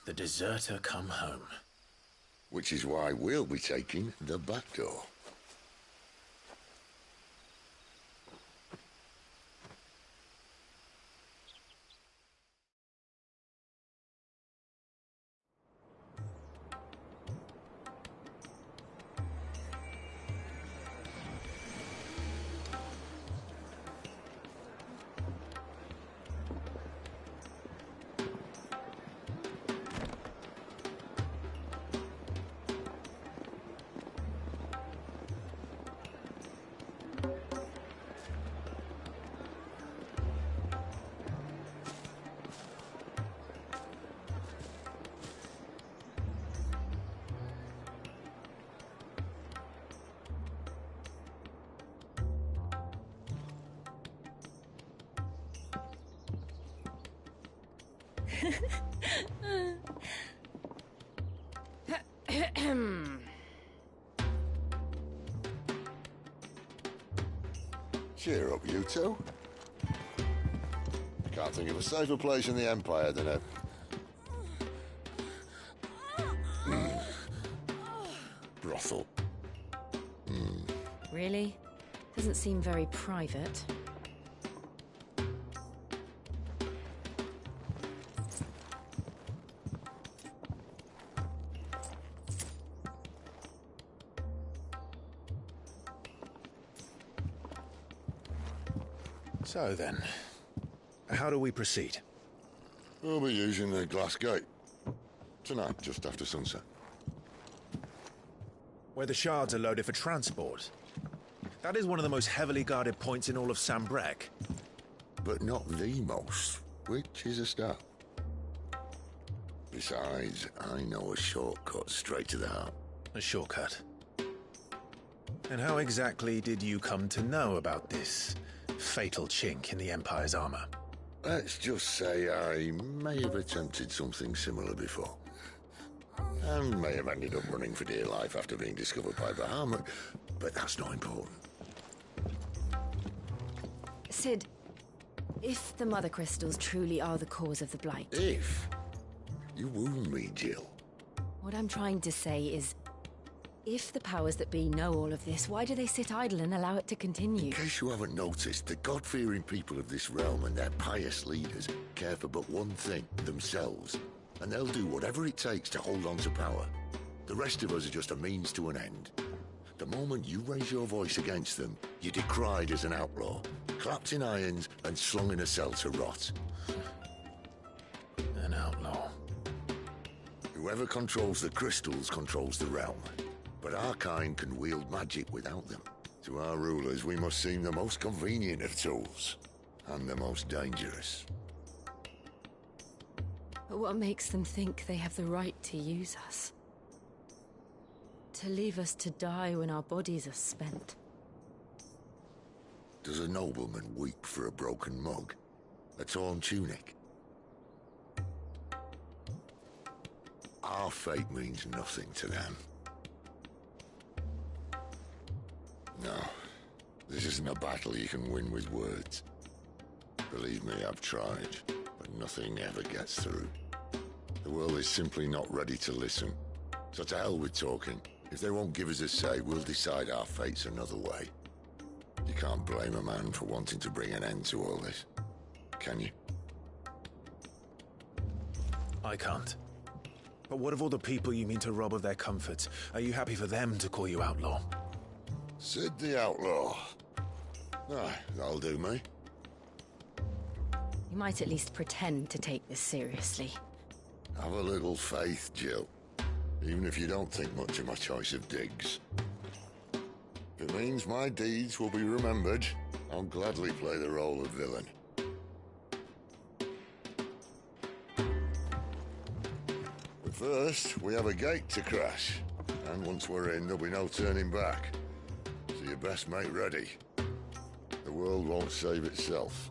the deserter come home. Which is why we'll be taking the back door. Cheer up, you two. Can't think of a safer place in the Empire than a... brothel. Really? Doesn't seem very private. So then, how do we proceed? We'll be using the glass gate. Tonight, just after sunset. Where the shards are loaded for transport. That is one of the most heavily guarded points in all of Sambrec. But not the most, which is a start. Besides, I know a shortcut straight to the heart. A shortcut? And how exactly did you come to know about this fatal chink in the Empire's armor? Let's just say I may have attempted something similar before. And may have ended up running for dear life after being discovered by Bahamut, but that's not important. Sid, if the Mother Crystals truly are the cause of the Blight... If? You wound me, Jill. What I'm trying to say is, if the powers that be know all of this, why do they sit idle and allow it to continue? In case you haven't noticed, the God-fearing people of this realm and their pious leaders care for but one thing, themselves. And they'll do whatever it takes to hold on to power. The rest of us are just a means to an end. The moment you raise your voice against them, you're decried as an outlaw, clapped in irons and slung in a cell to rot. An outlaw. Whoever controls the crystals controls the realm. But our kind can wield magic without them. To our rulers, we must seem the most convenient of tools. And the most dangerous. But what makes them think they have the right to use us? To leave us to die when our bodies are spent? Does a nobleman weep for a broken mug? A torn tunic? Our fate means nothing to them. No, this isn't a battle you can win with words. Believe me, I've tried, but nothing ever gets through. The world is simply not ready to listen. So to hell with talking. If they won't give us a say, we'll decide our fates another way. You can't blame a man for wanting to bring an end to all this, can you? I can't. But what of all the people you mean to rob of their comforts? Are you happy for them to call you outlaw? Sid the Outlaw. Aye, that'll do me. You might at least pretend to take this seriously. Have a little faith, Jill. Even if you don't think much of my choice of digs. If it means my deeds will be remembered, I'll gladly play the role of villain. But first, we have a gate to crash. And once we're in, there'll be no turning back. So you best make ready. The world won't save itself.